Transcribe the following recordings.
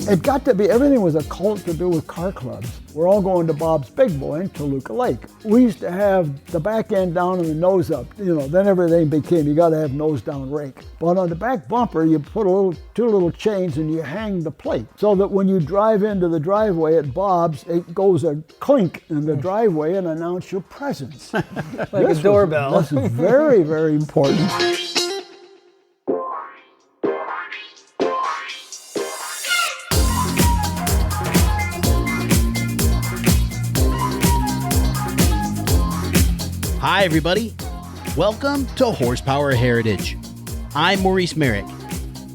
It got to be, everything was a cult to do with car clubs. We're all going to Bob's Big Boy in Toluca Lake. We used to have the back end down and the nose up. Then everything became, you got to have nose down rake. But on the back bumper, you put two little chains and you hang the plate so that when you drive into the driveway at Bob's, it goes a clink in the driveway and announce your presence. Like a doorbell. This is very, very important. Hi, everybody. Welcome to Horsepower Heritage. I'm Maurice Merrick,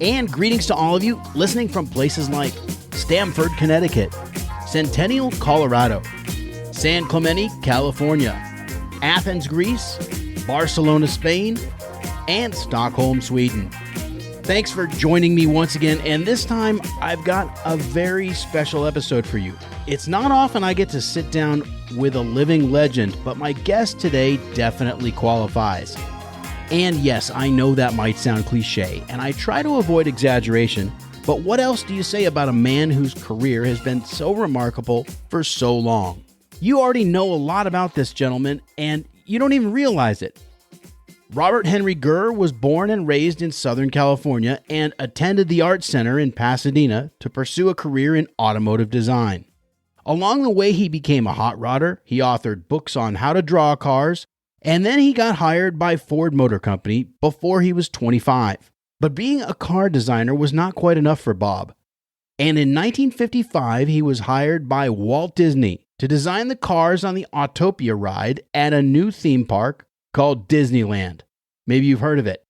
and greetings to all of you listening from places like Stamford, Connecticut, Centennial, Colorado, San Clemente, California, Athens, Greece, Barcelona, Spain, and Stockholm, Sweden. Thanks for joining me once again, and this time I've got a very special episode for you. It's not often I get to sit down with a living legend, but my guest today definitely qualifies. And yes, I know that might sound cliche, and I try to avoid exaggeration, but what else do you say about a man whose career has been so remarkable for so long? You already know a lot about this gentleman, and you don't even realize it. Robert Henry Gurr was born and raised in Southern California and attended the Art Center in Pasadena to pursue a career in automotive design. Along the way, he became a hot rodder, he authored books on how to draw cars, and then he got hired by Ford Motor Company before he was 25. But being a car designer was not quite enough for Bob. And in 1955, he was hired by Walt Disney to design the cars on the Autopia ride at a new theme park called Disneyland. Maybe you've heard of it.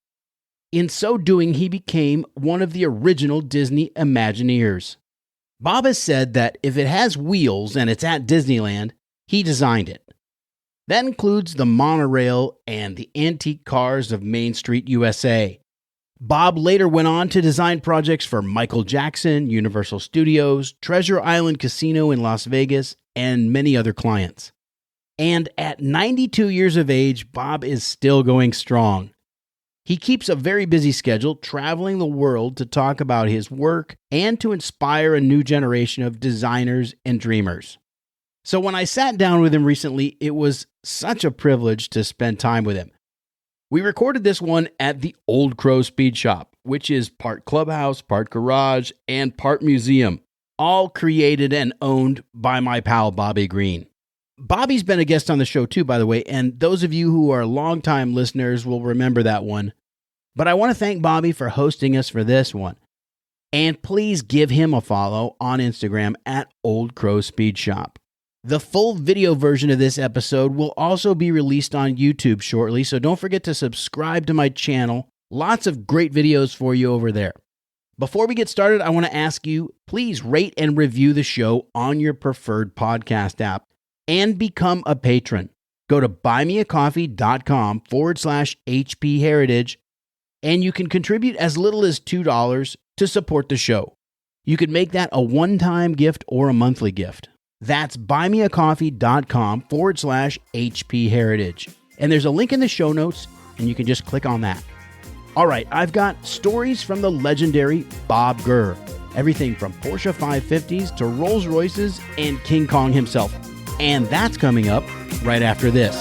In so doing, he became one of the original Disney Imagineers. Bob has said that if it has wheels and it's at Disneyland, he designed it. That includes the monorail and the antique cars of Main Street, USA. Bob later went on to design projects for Michael Jackson, Universal Studios, Treasure Island Casino in Las Vegas, and many other clients. And at 92 years of age, Bob is still going strong. He keeps a very busy schedule, traveling the world to talk about his work and to inspire a new generation of designers and dreamers. So when I sat down with him recently, it was such a privilege to spend time with him. We recorded this one at the Old Crow Speed Shop, which is part clubhouse, part garage, and part museum, all created and owned by my pal Bobby Green. Bobby's been a guest on the show too, by the way, and those of you who are longtime listeners will remember that one. But I want to thank Bobby for hosting us for this one. And please give him a follow on Instagram at Old Crow Speed Shop. The full video version of this episode will also be released on YouTube shortly, so don't forget to subscribe to my channel. Lots of great videos for you over there. Before we get started, I want to ask you, please rate and review the show on your preferred podcast app. And become a patron. Go to buymeacoffee.com/HP Heritage, and you can contribute as little as $2 to support the show. You can make that a one-time gift or a monthly gift. That's buymeacoffee.com/HP Heritage. And there's a link in the show notes, and you can just click on that. All right, I've got stories from the legendary Bob Gurr. Everything from Porsche 550s to Rolls Royces and King Kong himself. And that's coming up right after this.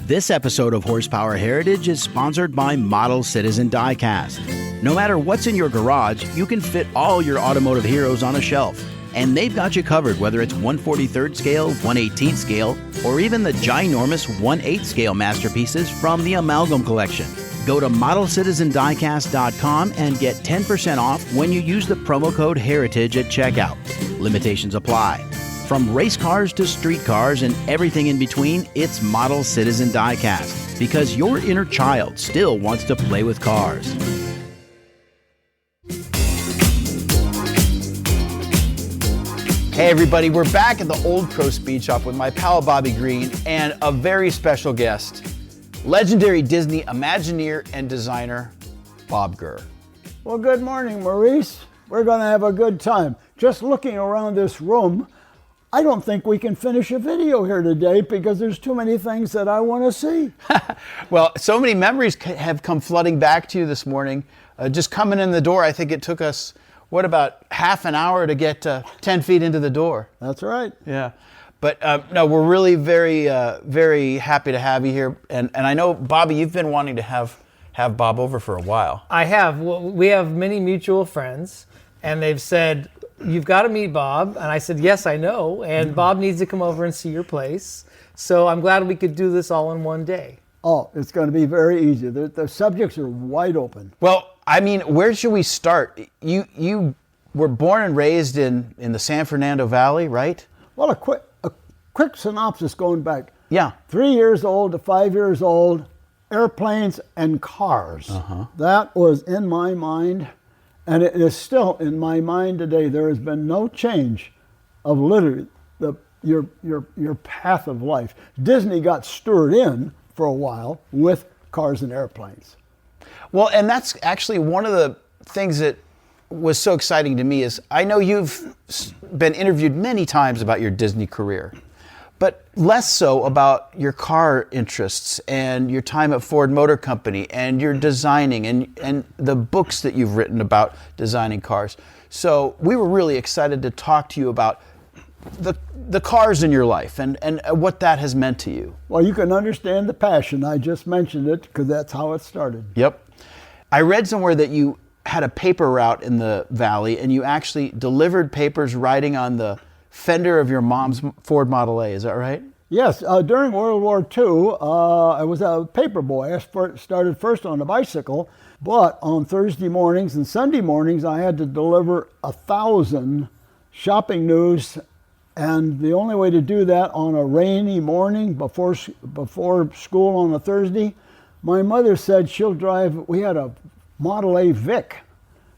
This episode of Horsepower Heritage is sponsored by Model Citizen Diecast. No matter what's in your garage, you can fit all your automotive heroes on a shelf. And they've got you covered, whether it's 1/43rd scale, 1/18th scale, or even the ginormous 1/8 scale masterpieces from the Amalgam Collection. Go to modelcitizendiecast.com and get 10% off when you use the promo code HERITAGE at checkout. Limitations apply. From race cars to street cars and everything in between, it's Model Citizen Diecast, because your inner child still wants to play with cars. Hey everybody, we're back at the Old Crow Speed Shop with my pal Bobby Green and a very special guest. Legendary Disney Imagineer and designer, Bob Gurr. Well, good morning, Maurice. We're going to have a good time. Just looking around this room, I don't think we can finish a video here today because there's too many things that I want to see. Well, so many memories have come flooding back to you this morning. Just coming in the door, I think it took us, about half an hour to get 10 feet into the door. That's right. Yeah. But no, we're really very, very happy to have you here. And I know, Bobby, you've been wanting to have Bob over for a while. I have. Well, we have many mutual friends, and they've said, you've got to meet Bob. And I said, yes, I know. And Bob needs to come over and see your place. So I'm glad we could do this all in one day. Oh, it's going to be very easy. The subjects are wide open. Well, I mean, where should we start? You were born and raised in the San Fernando Valley, right? Well, a quick synopsis going back. Yeah. 3 years old to 5 years old, airplanes and cars. That was in my mind. And it is still in my mind today. There has been no change of literally your path of life. Disney got stirred in for a while with cars and airplanes. Well, and that's actually one of the things that was so exciting to me is I know you've been interviewed many times about your Disney career, but less so about your car interests and your time at Ford Motor Company and your designing and the books that you've written about designing cars. So we were really excited to talk to you about the cars in your life and what that has meant to you. Well, you can understand the passion. I just mentioned it because that's how it started. Yep. I read somewhere that you had a paper route in the valley and you actually delivered papers riding on the fender of your mom's Ford Model A. Is that right? Yes. During World War II, I was a paper boy. I started first on a bicycle, but on Thursday mornings and Sunday mornings, I had to deliver 1,000 shopping news. And the only way to do that on a rainy morning before school on a Thursday, my mother said she'll drive. We had a Model A Vic,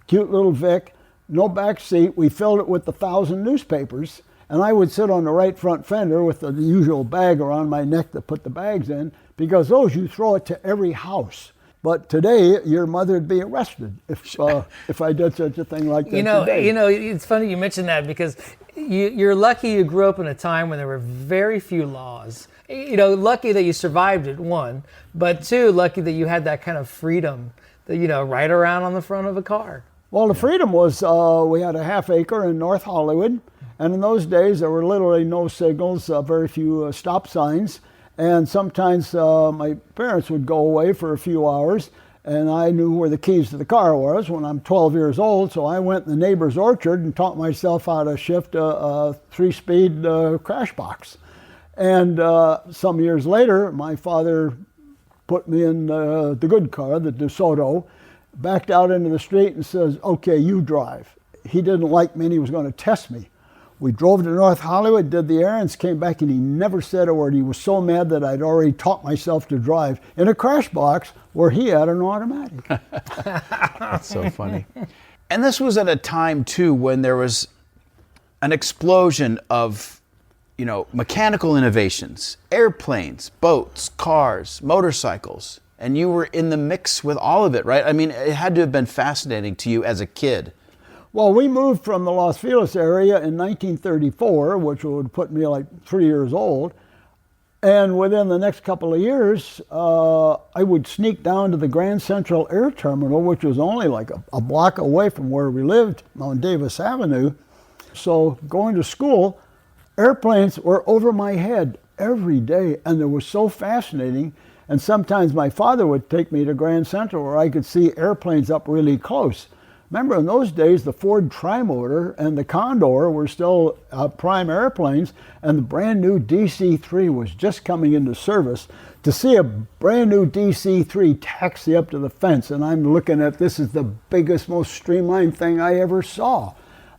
cute little Vic, no back seat. We filled it with 1,000 newspapers, and I would sit on the right front fender with the usual bag around my neck to put the bags in, because those you throw it to every house. But today, your mother would be arrested if I did such a thing like that today. It's funny you mentioned that because you're lucky you grew up in a time when there were very few laws. Lucky that you survived it, one, but two, lucky that you had that kind of freedom that, ride around on the front of a car. Well, the freedom was, we had a half acre in North Hollywood, and in those days there were literally no signals, very few stop signs, and sometimes my parents would go away for a few hours, and I knew where the keys to the car was when I'm 12 years old, so I went in the neighbor's orchard and taught myself how to shift a 3-speed crash box. And some years later, my father put me in the good car, the DeSoto, backed out into the street and says, okay, you drive. He didn't like me and he was going to test me. We drove to North Hollywood, did the errands, came back, and he never said a word. He was so mad that I'd already taught myself to drive in a crash box where he had an automatic. That's so funny. And this was at a time, too, when there was an explosion of, mechanical innovations, airplanes, boats, cars, motorcycles, and you were in the mix with all of it, right? I mean, it had to have been fascinating to you as a kid. Well, we moved from the Los Feliz area in 1934, which would put me like 3 years old. And within the next couple of years, I would sneak down to the Grand Central Air Terminal, which was only like a block away from where we lived on Davis Avenue. So going to school, airplanes were over my head every day, and it was so fascinating. And sometimes my father would take me to Grand Central where I could see airplanes up really close. Remember, in those days, the Ford Trimotor and the Condor were still prime airplanes, and the brand new DC-3 was just coming into service. To see a brand new DC-3 taxi up to the fence, and I'm looking at this is the biggest, most streamlined thing I ever saw.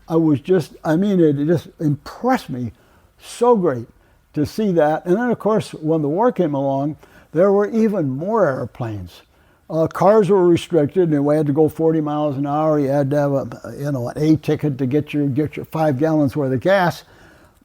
It just impressed me so great to see that. And then, of course, when the war came along, there were even more airplanes. Cars were restricted, and we had to go 40 miles an hour. You had to have an A ticket to get your 5 gallons worth of gas.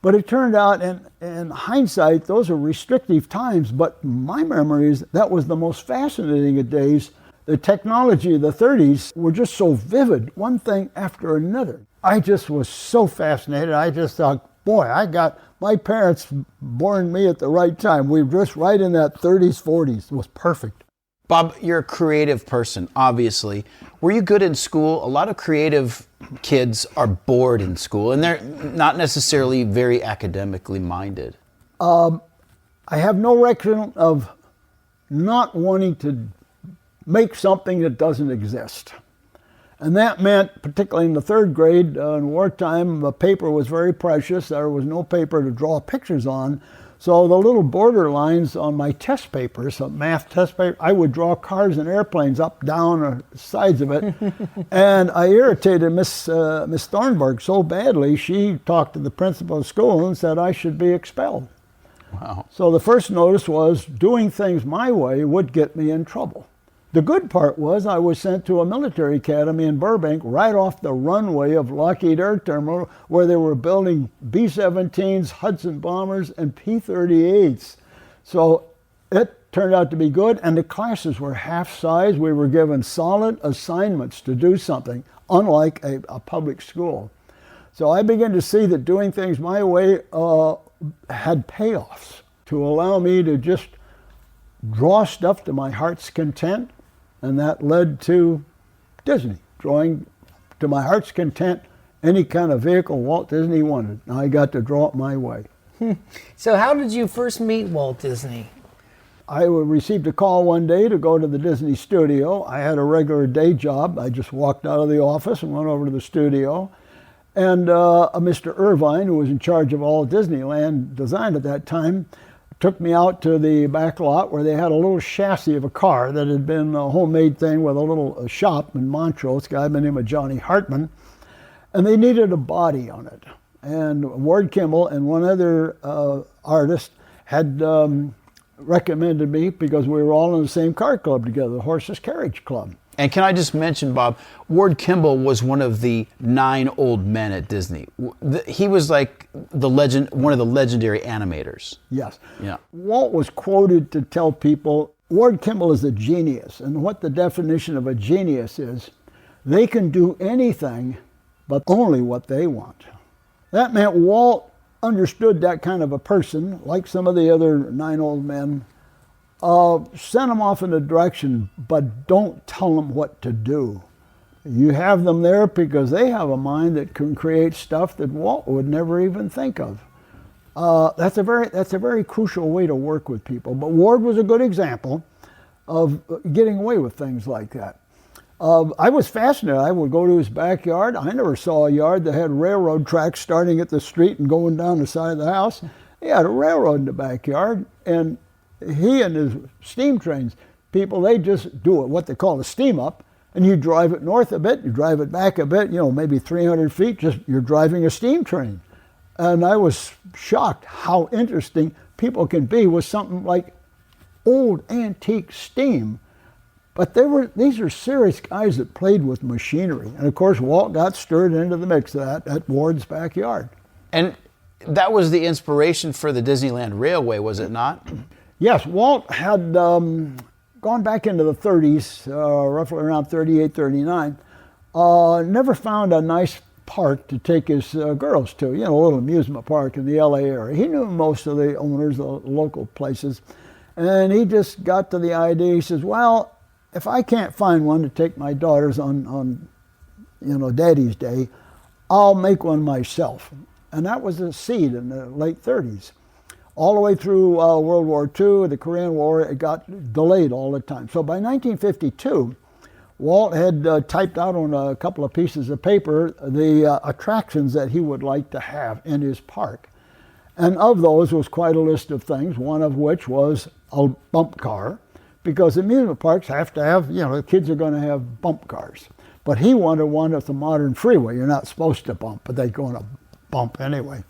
But it turned out, in hindsight, those are restrictive times. But my memory is that was the most fascinating of days. The technology of the 30s were just so vivid, one thing after another. I just was so fascinated. I just thought, boy, my parents born me at the right time. We were just right in that 30s, 40s. It was perfect. Bob, you're a creative person, obviously. Were you good in school? A lot of creative kids are bored in school, and they're not necessarily very academically minded. I have no record of not wanting to make something that doesn't exist. And that meant, particularly in the third grade, in wartime, the paper was very precious. There was no paper to draw pictures on. So the little border lines on my test papers, math test paper, I would draw cars and airplanes up, down, or sides of it. And I irritated Miss Thornburg so badly, she talked to the principal of school and said I should be expelled. Wow. So the first notice was doing things my way would get me in trouble. The good part was I was sent to a military academy in Burbank right off the runway of Lockheed Air Terminal where they were building B-17s, Hudson bombers, and P-38s. So it turned out to be good, and the classes were half size. We were given solid assignments to do something, unlike a public school. So I began to see that doing things my way had payoffs to allow me to just draw stuff to my heart's content. And that led to Disney, drawing to my heart's content any kind of vehicle Walt Disney wanted. And I got to draw it my way. So how did you first meet Walt Disney? I received a call one day to go to the Disney studio. I had a regular day job. I just walked out of the office and went over to the studio. And Mr. Irvine, who was in charge of all Disneyland design at that time, took me out to the back lot where they had a little chassis of a car that had been a homemade thing with a little shop in Montrose, a guy by the name of Johnny Hartman, and they needed a body on it. And Ward Kimball and one other artist had recommended me because we were all in the same car club together, the Horses Carriage Club. And can I just mention, Bob, Ward Kimball was one of the 9 old men at Disney. He was like one of the legendary animators. Yes. Yeah. Walt was quoted to tell people, Ward Kimball is a genius. And what the definition of a genius is, they can do anything, but only what they want. That meant Walt understood that kind of a person, like some of the other 9 old men. Send them off in a direction, but don't tell them what to do. You have them there because they have a mind that can create stuff that Walt would never even think of. That's a very crucial way to work with people. But Ward was a good example of getting away with things like that. I was fascinated. I would go to his backyard. I never saw a yard that had railroad tracks starting at the street and going down the side of the house. He had a railroad in the backyard, and he and his steam trains, people, they just do it, what they call a steam up, and you drive it north a bit, you drive it back a bit, maybe 300 feet, just you're driving a steam train. And I was shocked how interesting people can be with something like old antique steam. But these are serious guys that played with machinery. And of course, Walt got stirred into the mix of that at Ward's backyard. And that was the inspiration for the Disneyland Railway, was it not? Yes, Walt had gone back into the 30s, roughly around 38, 39, never found a nice park to take his girls to, a little amusement park in the LA area. He knew most of the owners, the local places, and he just got to the idea, he says, well, if I can't find one to take my daughters on Daddy's Day, I'll make one myself. And that was the seed in the late 30s. All the way through World War II, the Korean War, it got delayed all the time. So by 1952, Walt had typed out on a couple of pieces of paper the attractions that he would like to have in his park. And of those was quite a list of things, one of which was a bump car, because amusement parks have to have, the kids are going to have bump cars. But he wanted one at the modern freeway. You're not supposed to bump, but they're going to bump anyway.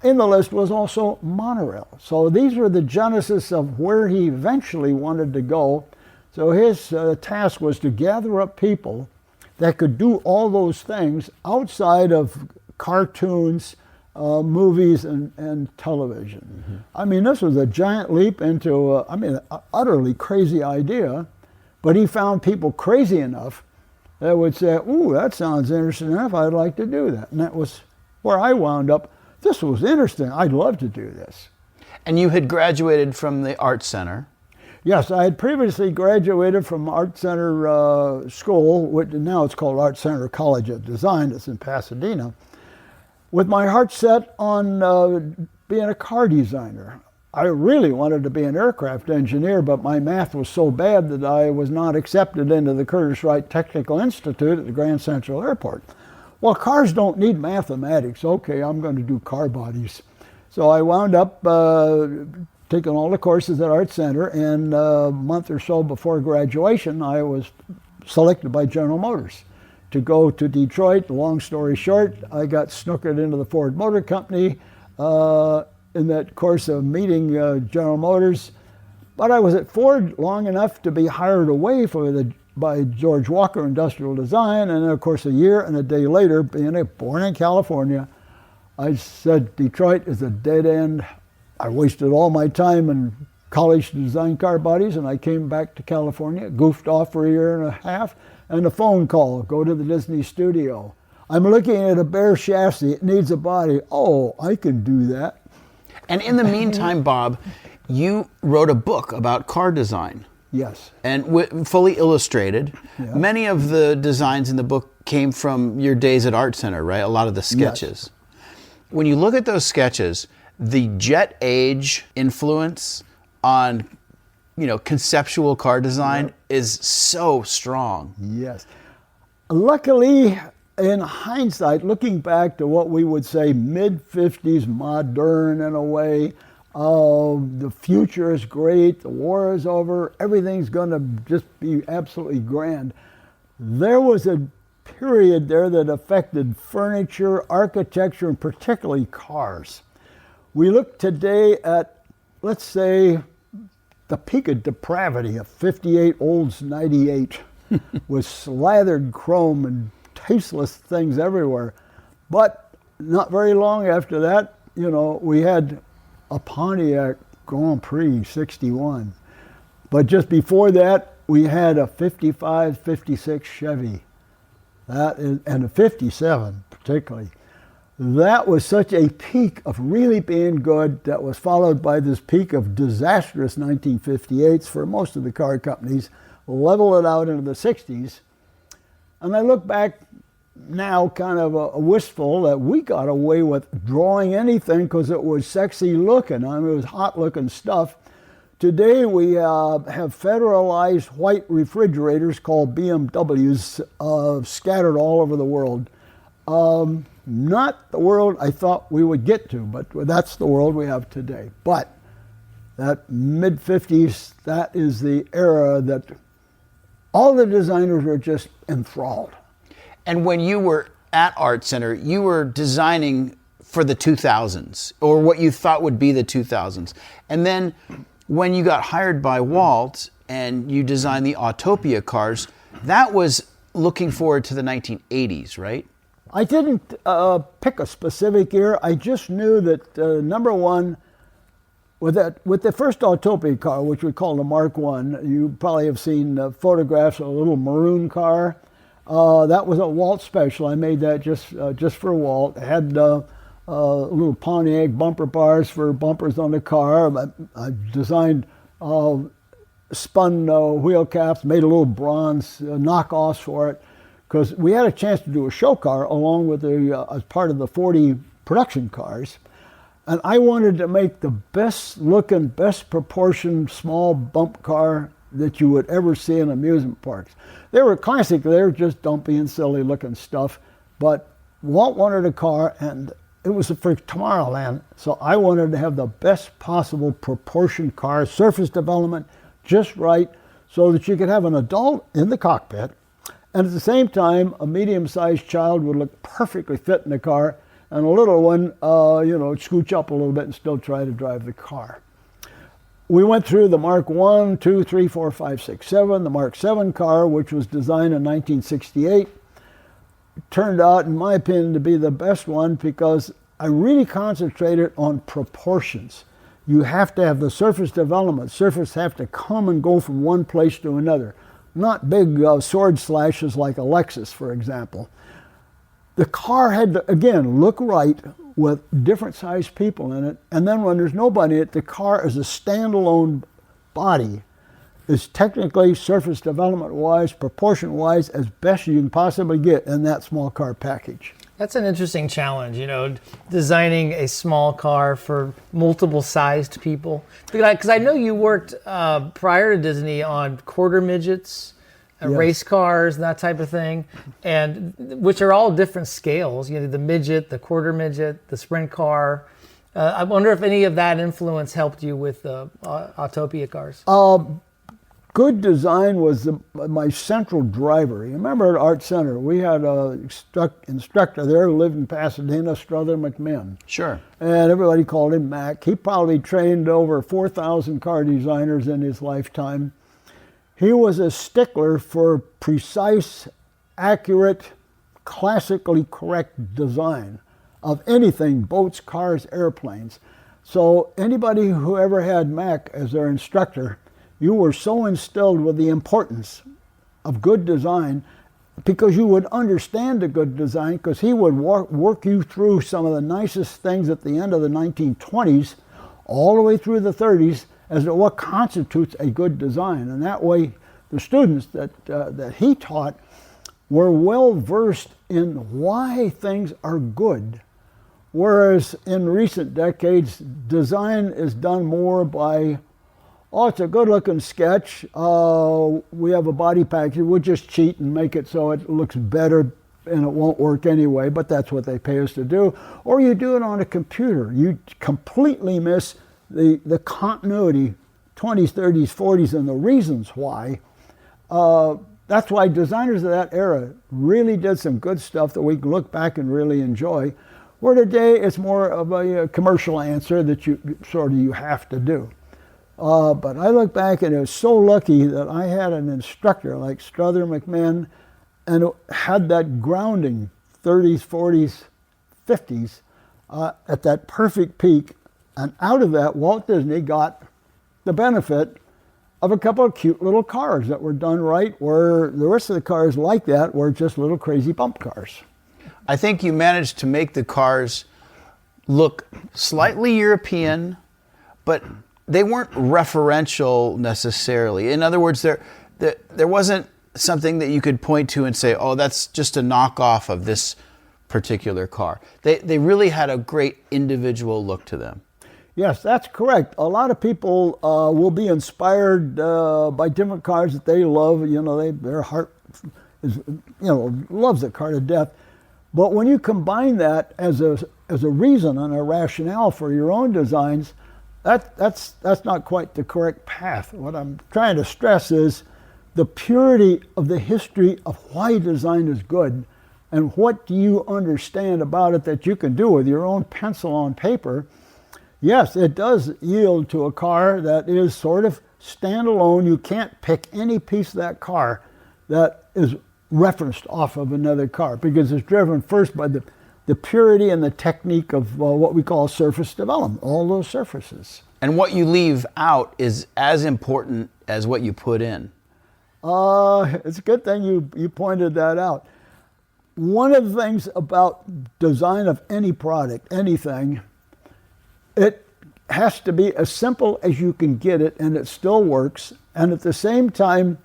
In the list was also monorail. So these were the genesis of where he eventually wanted to go. So his task was to gather up people that could do all those things outside of cartoons, movies, and television. Mm-hmm. I mean, this was a giant leap into, an utterly crazy idea, but he found people crazy enough that would say, ooh, that sounds interesting enough, I'd like to do that. And that was where I wound up this was interesting. I'd love to do this. And you had graduated from the Art Center. Yes, I had previously graduated from Art Center School, which now it's called Art Center College of Design. It's in Pasadena, with my heart set on being a car designer. I really wanted to be an aircraft engineer, but my math was so bad that I was not accepted into the Curtiss Wright Technical Institute at the Grand Central Airport. Well, cars don't need mathematics. Okay, I'm going to do car bodies. So I wound up taking all the courses at Art Center, and a month or so before graduation, I was selected by General Motors to go to Detroit. Long story short, I got snookered into the Ford Motor Company in that course of meeting General Motors. But I was at Ford long enough to be hired away by George Walker Industrial Design, and then of course a year and a day later, being born in California, I said Detroit is a dead end. I wasted all my time in college to design car bodies, and I came back to California, goofed off for a year and a half, and a phone call, go to the Disney studio. I'm looking at a bare chassis, it needs a body. Oh, I can do that. And in the meantime, Bob, you wrote a book about car design. Yes. And fully illustrated. Yeah. Many of the designs in the book came from your days at Art Center, right? A lot of the sketches. Yes. When you look at those sketches, the jet age influence on, conceptual car design is so strong. Yes. Luckily, in hindsight, looking back to what we would say mid-50s modern in a way, the future is great, the war is over, everything's going to just be absolutely grand. There was a period there that affected furniture, architecture, and particularly cars. We look today at, let's say, the peak of depravity, a 58 Olds 98 with slathered chrome and tasteless things everywhere. But not very long after that, we had a Pontiac Grand Prix 61. But just before that, we had a 55, 56 Chevy. And a 57 particularly. That was such a peak of really being good that was followed by this peak of disastrous 1958s for most of the car companies, level it out into the 60s. And I look back now kind of a wistful that we got away with drawing anything because it was sexy looking. I mean, it was hot looking stuff. Today we have federalized white refrigerators called BMWs scattered all over the world. Not the world I thought we would get to, but that's the world we have today. But that mid-50s, that is the era that all the designers were just enthralled. And when you were at Art Center, you were designing for the 2000s, or what you thought would be the 2000s. And then when you got hired by Walt and you designed the Autopia cars, that was looking forward to the 1980s, right? I didn't pick a specific year. I just knew that, number one, with the first Autopia car, which we call the Mark I, you probably have seen photographs of a little maroon car. That was a Walt special. I made that just for Walt. It had little Pontiac bumper bars for bumpers on the car. I designed spun wheel caps, made a little bronze knockoffs for it, because we had a chance to do a show car along with as part of the 40 production cars. And I wanted to make the best looking, best proportioned small bump car that you would ever see in amusement parks. They were classic, they were just dumpy and silly looking stuff, but Walt wanted a car and it was for Tomorrowland, so I wanted to have the best possible proportioned car, surface development just right, so that you could have an adult in the cockpit, and at the same time, a medium-sized child would look perfectly fit in the car, and a little one, scooch up a little bit and still try to drive the car. We went through the Mark I, 2, 3, 4, 5, 6, 7, the Mark 7 car, which was designed in 1968. It turned out, in my opinion, to be the best one because I really concentrated on proportions. You have to have the surface development. Surface have to come and go from one place to another. Not big sword slashes like a Lexus, for example. The car had to, again, look right with different sized people in it. And then when there's nobody in it, the car is a standalone body. It's technically, surface development wise, proportion wise, as best you can possibly get in that small car package. That's an interesting challenge, designing a small car for multiple sized people. Because I know you worked prior to Disney on quarter midgets, Yes. race cars, and that type of thing, and which are all different scales. The midget, the quarter midget, the sprint car. I wonder if any of that influence helped you with Autopia cars. Good design was my central driver. You remember at Art Center, we had an instructor there who lived in Pasadena, Strother McMinn. Sure. And everybody called him Mac. He probably trained over 4,000 car designers in his lifetime. He was a stickler for precise, accurate, classically correct design of anything, boats, cars, airplanes. So anybody who ever had Mac as their instructor, you were so instilled with the importance of good design because you would understand the good design because he would work you through some of the nicest things at the end of the 1920s all the way through the 30s as to what constitutes a good design. And that way the students that he taught were well versed in why things are good. Whereas in recent decades, design is done more by, it's a good-looking sketch. We have a body package. We'll just cheat and make it so it looks better and it won't work anyway, but that's what they pay us to do. Or you do it on a computer. You completely miss the continuity, 20s, 30s, 40s, and the reasons why. That's why designers of that era really did some good stuff that we can look back and really enjoy. Where today it's more of a commercial answer that you have to do. But I look back and I was so lucky that I had an instructor like Strother McMinn and had that grounding 30s, 40s, 50s at that perfect peak. And out of that, Walt Disney got the benefit of a couple of cute little cars that were done right, where the rest of the cars like that were just little crazy bump cars. I think you managed to make the cars look slightly European, but they weren't referential necessarily. In other words, there wasn't something that you could point to and say, oh, that's just a knockoff of this particular car. They really had a great individual look to them. Yes, that's correct. A lot of people will be inspired by different cars that they love. Their heart is, loves the car to death. But when you combine that as a reason and a rationale for your own designs, that's not quite the correct path. What I'm trying to stress is the purity of the history of why design is good and what do you understand about it that you can do with your own pencil on paper. Yes, it does yield to a car that is sort of standalone. You can't pick any piece of that car that is referenced off of another car because it's driven first by the purity and the technique of what we call surface development, all those surfaces. And what you leave out is as important as what you put in. It's a good thing you pointed that out. One of the things about design of any product, anything, it has to be as simple as you can get it and it still works. And at the same time,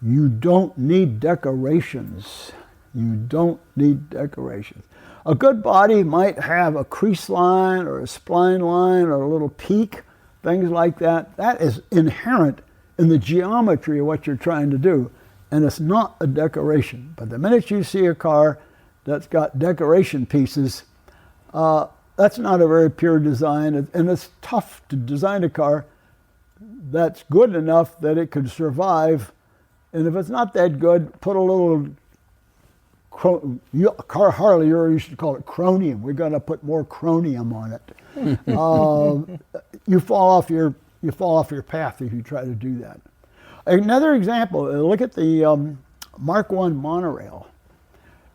you don't need decorations. You don't need decorations. A good body might have a crease line or a spline line or a little peak, things like that. That is inherent in the geometry of what you're trying to do. And it's not a decoration. But the minute you see a car that's got decoration pieces, that's not a very pure design. And it's tough to design a car that's good enough that it could survive. And if it's not that good, put a little car Harley used to call it chromium. We're going to put more chromium on it. You fall off your path if you try to do that. Another example, look at the Mark I monorail.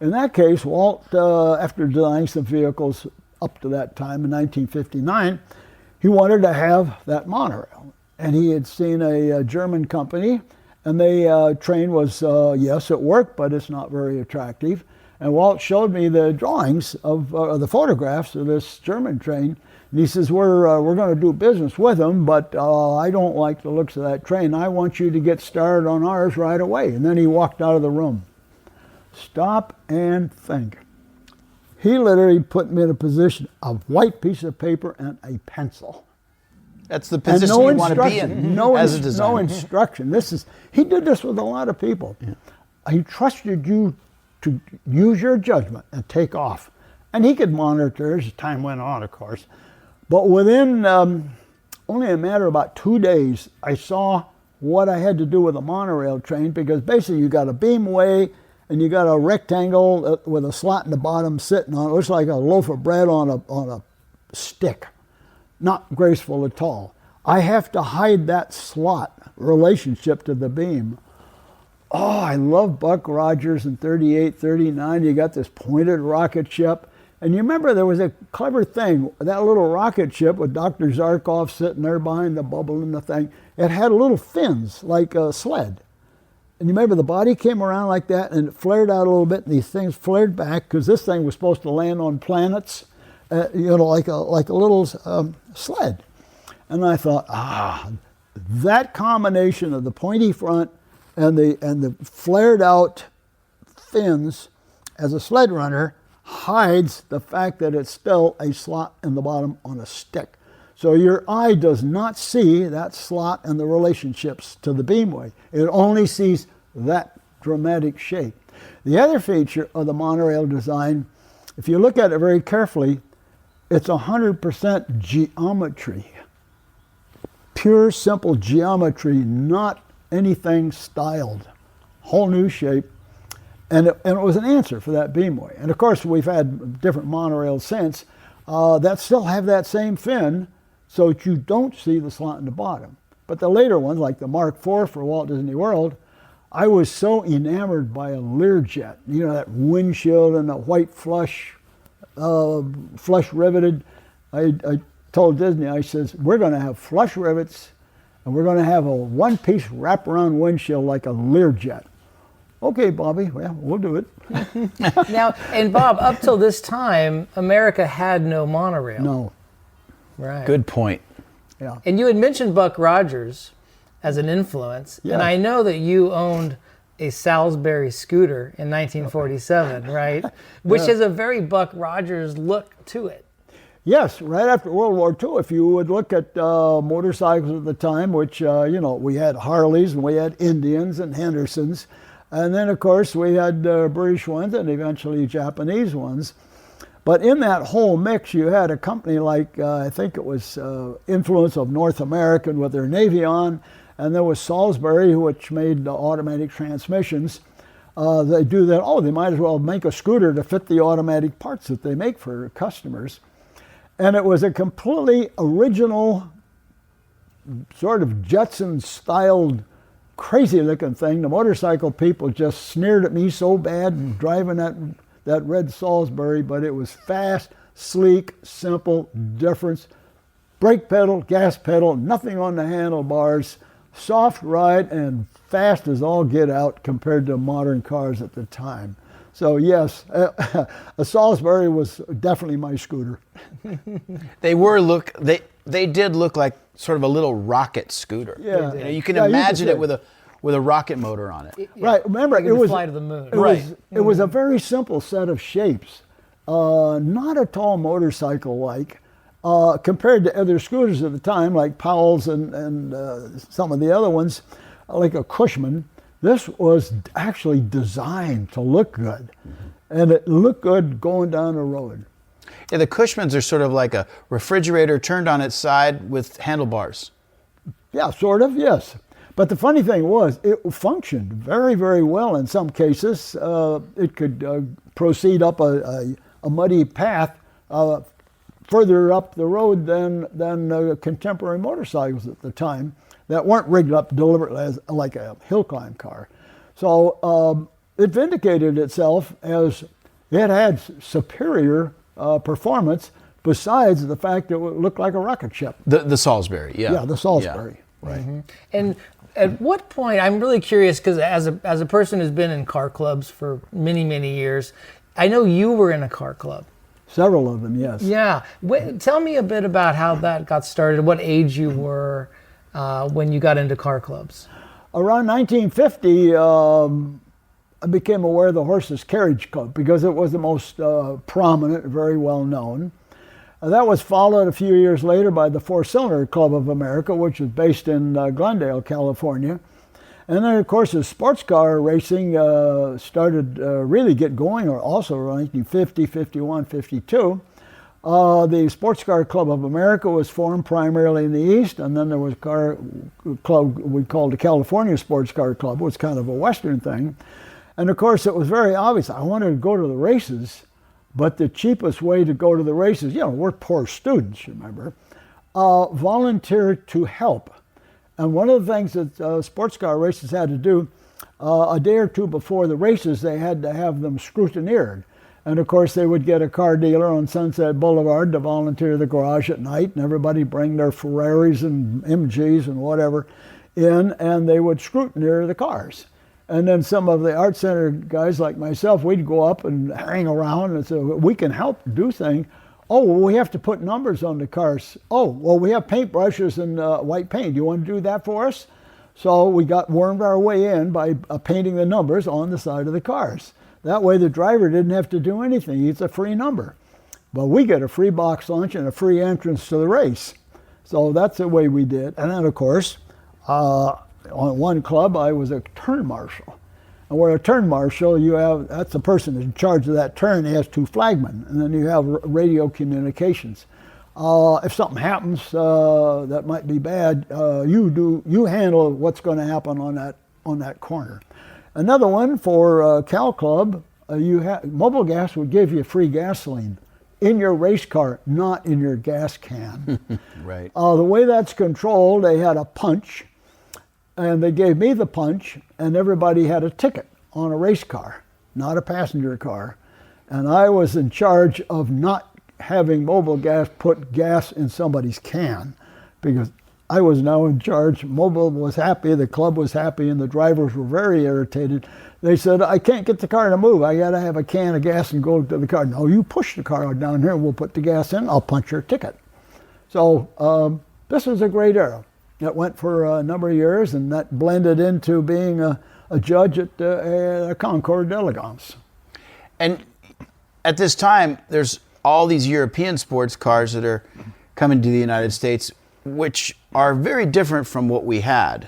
In that case, Walt, after designing some vehicles up to that time in 1959, he wanted to have that monorail. And he had seen a German company, and the train was, yes, it worked, but it's not very attractive. And Walt showed me the drawings of the photographs of this German train. And he says, we're going to do business with them, but I don't like the looks of that train. I want you to get started on ours right away. And then he walked out of the room. Stop and think. He literally put me in a position, a white piece of paper and a pencil. That's the position you want to be in as a designer. No instruction. He did this with a lot of people. Yeah. He trusted you to use your judgment and take off. And he could monitor as time went on, of course. But within only a matter of about 2 days, I saw what I had to do with a monorail train, because basically you got a beamway and you got a rectangle with a slot in the bottom sitting on it. It looks like a loaf of bread on a stick. Not graceful at all. I have to hide that slot relationship to the beam. Oh, I love Buck Rogers in 38, 39. You got this pointed rocket ship. And you remember there was a clever thing. That little rocket ship with Dr. Zarkov sitting there behind the bubble and the thing, it had little fins like a sled. And you remember the body came around like that and it flared out a little bit, and these things flared back because this thing was supposed to land on planets, like a little sled. And I thought, that combination of the pointy front and the flared out fins as a sled runner hides the fact that it's still a slot in the bottom on a stick. So your eye does not see that slot and the relationships to the beamway. It only sees that dramatic shape. The other feature of the monorail design, if you look at it very carefully, it's 100% geometry. Pure, simple geometry, not anything styled. Whole new shape. And it was an answer for that beamway. And of course, we've had different monorails since that still have that same fin, so that you don't see the slot in the bottom. But the later ones, like the Mark IV for Walt Disney World, I was so enamored by a Learjet. You know, that windshield and the white flush riveted. I told Disney, I says, we're going to have flush rivets, and we're going to have a one-piece wraparound windshield like a Learjet. Okay, Bobby, well, we'll do it. Now, and Bob, up till this time, America had no monorail. No. Right. Good point. Yeah. And you had mentioned Buck Rogers as an influence, Yeah. and I know that you owned a Salisbury scooter in 1947, right? Which has a very Buck Rogers look to it. Yes, right after World War II, if you would look at motorcycles at the time, which, we had Harleys and we had Indians and Hendersons. And then, of course, we had British ones and eventually Japanese ones. But in that whole mix, you had a company like, I think it was influence of North American with their Navion, and there was Salisbury, which made automatic transmissions. They do that, they might as well make a scooter to fit the automatic parts that they make for customers. And it was a completely original, sort of Jetson-styled, crazy-looking thing. The motorcycle people just sneered at me so bad driving that red Salisbury, but it was fast, sleek, simple, difference. Brake pedal, gas pedal, nothing on the handlebars, soft ride, and fast as all get out compared to modern cars at the time. So yes, a Salisbury was definitely my scooter. They did look like sort of a little rocket scooter. Yeah. You can imagine it with a rocket motor on it. Right. Remember, Like it was fly to the moon. It was a very simple set of shapes, not at all motorcycle-like, compared to other scooters at the time, like Powell's and some of the other ones, like a Cushman. This was actually designed to look good, and it looked good going down the road. Yeah, the Cushmans are sort of like a refrigerator turned on its side with handlebars. Yeah, sort of, yes. But the funny thing was, it functioned very, very well in some cases. It could proceed up a muddy path further up the road than contemporary motorcycles at the time that weren't rigged up deliberately as like a hill climb car. So it vindicated itself as it had superior performance, besides the fact that it looked like a rocket ship. The Salisbury, yeah. Yeah, the Salisbury, right. Mm-hmm. And at what point, I'm really curious, because as a person who's been in car clubs for many, many years, I know you were in a car club. Several of them, yes. Yeah. Tell me a bit about how that got started, what age you were when you got into car clubs. Around 1950, I became aware of the Horses Carriage Club because it was the most prominent, very well known. That was followed a few years later by the Four Cylinder Club of America, which is based in Glendale, California. And then, of course, as sports car racing started really get going, or also around 1950, 51, 52, the Sports Car Club of America was formed primarily in the East, and then there was a car club we called the California Sports Car Club, which was kind of a Western thing. And of course, it was very obvious I wanted to go to the races, but the cheapest way to go to the races, we're poor students, remember, volunteer to help. And one of the things that sports car races had to do, a day or two before the races, they had to have them scrutineered. And of course, they would get a car dealer on Sunset Boulevard to volunteer the garage at night, and everybody bring their Ferraris and MGs and whatever in, and they would scrutineer the cars. And then some of the art center guys like myself, we'd go up and hang around and say, we can help do things. Oh, well, we have to put numbers on the cars. Oh, well, we have paintbrushes and white paint. Do you want to do that for us? So we wormed our way in by painting the numbers on the side of the cars. That way the driver didn't have to do anything. It's a free number. But we get a free box lunch and a free entrance to the race. So that's the way we did. And then, of course, on one club, I was a turn marshal. And where a turn marshal, that's the person in charge of that turn. He has two flagmen, and then you have radio communications. If something happens that might be bad, you handle what's going to happen on that corner. Another one for Cal Club, Mobile Gas would give you free gasoline in your race car, not in your gas can. Right. The way that's controlled, they had a punch. And they gave me the punch, and everybody had a ticket on a race car, not a passenger car. And I was in charge of not having Mobile Gas put gas in somebody's can, because I was now in charge. Mobile was happy, the club was happy, and the drivers were very irritated. They said, I can't get the car to move. I got to have a can of gas and go to the car. No, you push the car down here, and we'll put the gas in. I'll punch your ticket. So this was a great era. It went for a number of years, and that blended into being a judge at a Concours d'Elegance. And at this time, there's all these European sports cars that are coming to the United States, which are very different from what we had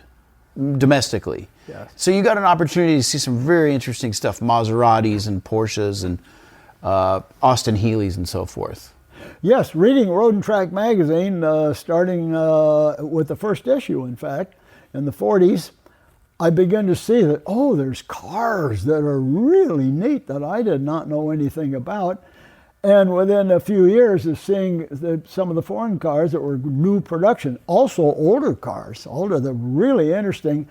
domestically. Yes. So you got an opportunity to see some very interesting stuff, Maseratis and Porsches and Austin Healey's and so forth. Yes, reading Road and Track magazine, starting with the first issue, in fact, in the 40s, I began to see that, there's cars that are really neat that I did not know anything about. And within a few years of seeing some of the foreign cars that were new production, also older cars, they're really interesting,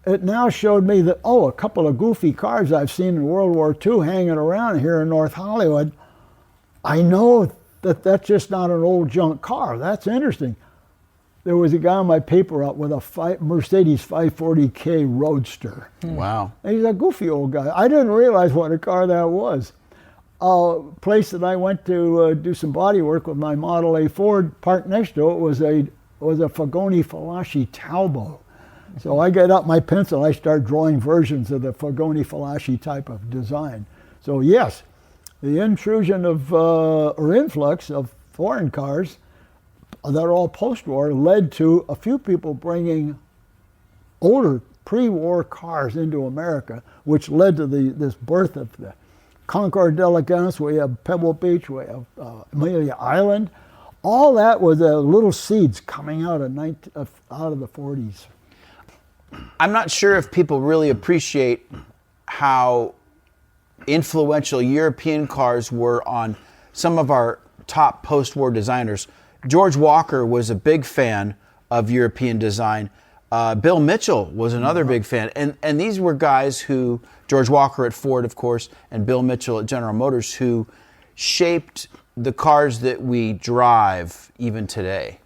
it now showed me that, a couple of goofy cars I've seen in World War II hanging around here in North Hollywood, I know that's just not an old junk car. That's interesting. There was a guy on my paper route with a Mercedes 540K Roadster. Wow. And he's a goofy old guy. I didn't realize what a car that was. A place that I went to do some body work with my Model A Ford, parked next to it was a Fagoni Falaschi Talbot. So I get out my pencil, I start drawing versions of the Fagoni Falaschi type of design. So yes, the intrusion of, or influx of foreign cars that are all post-war led to a few people bringing older pre-war cars into America, which led to this birth of the Concours d'Elegance. We have Pebble Beach, we have Amelia Island. All that was little seeds coming out of the 40s. I'm not sure if people really appreciate how influential European cars were on some of our top post-war designers. George Walker was a big fan of European design. Bill Mitchell was another big fan. And these were guys who, George Walker at Ford, of course, and Bill Mitchell at General Motors, who shaped the cars that we drive even today.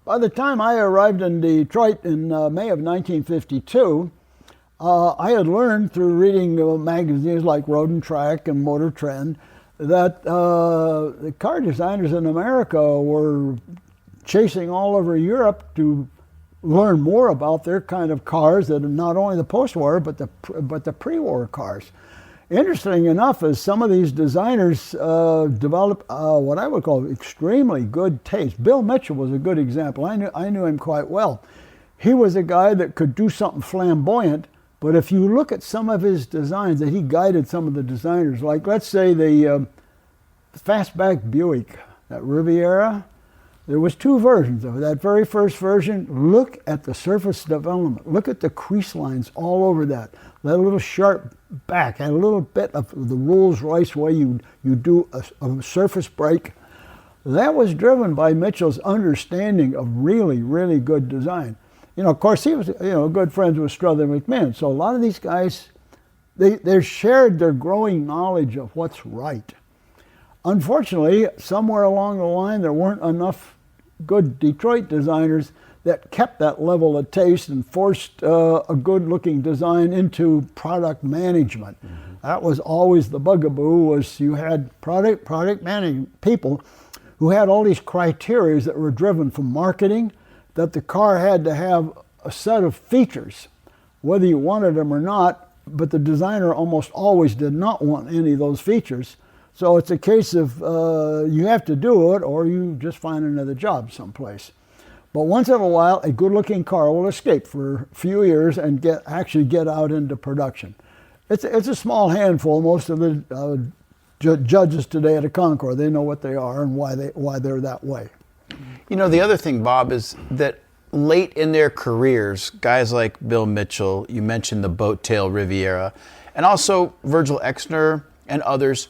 By the time I arrived in Detroit in May of 1952, I had learned through reading magazines like Road and Track and Motor Trend that the car designers in America were chasing all over Europe to learn more about their kind of cars, that are not only the post-war but the pre-war cars. Interesting enough, is some of these designers developed what I would call extremely good taste. Bill Mitchell was a good example. I knew him quite well. He was a guy that could do something flamboyant, but if you look at some of his designs, that he guided some of the designers, like let's say the fastback Buick, that Riviera, there was two versions of it. That very first version, look at the surface development. Look at the crease lines all over that. That little sharp back, had a little bit of the Rolls-Royce way you do a surface brake. That was driven by Mitchell's understanding of really, really good design. Of course, he was, good friends with Strother McMahon. So a lot of these guys, they shared their growing knowledge of what's right. Unfortunately, somewhere along the line, there weren't enough good Detroit designers that kept that level of taste and forced a good-looking design into product management. Mm-hmm. That was always the bugaboo, was you had product management people who had all these criteria that were driven from marketing, that the car had to have a set of features, whether you wanted them or not, but the designer almost always did not want any of those features. So it's a case of you have to do it or you just find another job someplace. But once in a while, a good-looking car will escape for a few years and actually get out into production. It's a small handful. Most of the judges today at a Concours, they know what they are and why they're that way. The other thing, Bob, is that late in their careers, guys like Bill Mitchell, you mentioned the boat tail Riviera, and also Virgil Exner and others,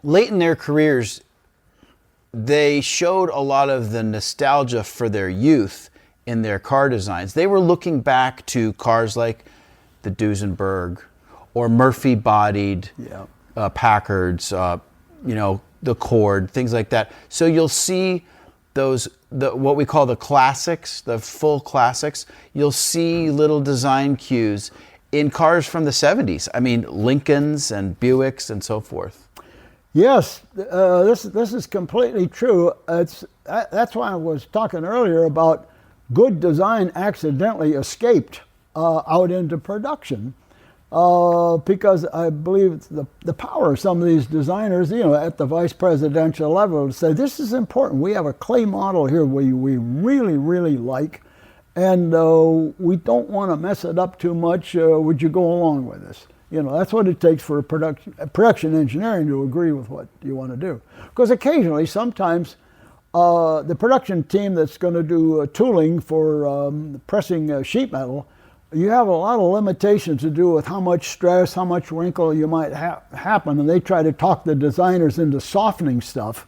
late in their careers, they showed a lot of the nostalgia for their youth in their car designs. They were looking back to cars like the Duesenberg or Murphy-bodied Packards, the Cord, things like that. So you'll see what we call the classics, the full classics. You'll see little design cues in cars from the 70s. I mean, Lincolns and Buicks and so forth. Yes, this is completely true. That's why I was talking earlier about good design accidentally escaped out into production. Because I believe the power of some of these designers, at the vice presidential level, to say, this is important. We have a clay model here we really, really like, and we don't want to mess it up too much. Would you go along with this? That's what it takes for production engineering to agree with what you want to do. Because occasionally, sometimes, the production team that's going to do tooling for pressing sheet metal, you have a lot of limitations to do with how much stress, how much wrinkle you might happen, and they try to talk the designers into softening stuff,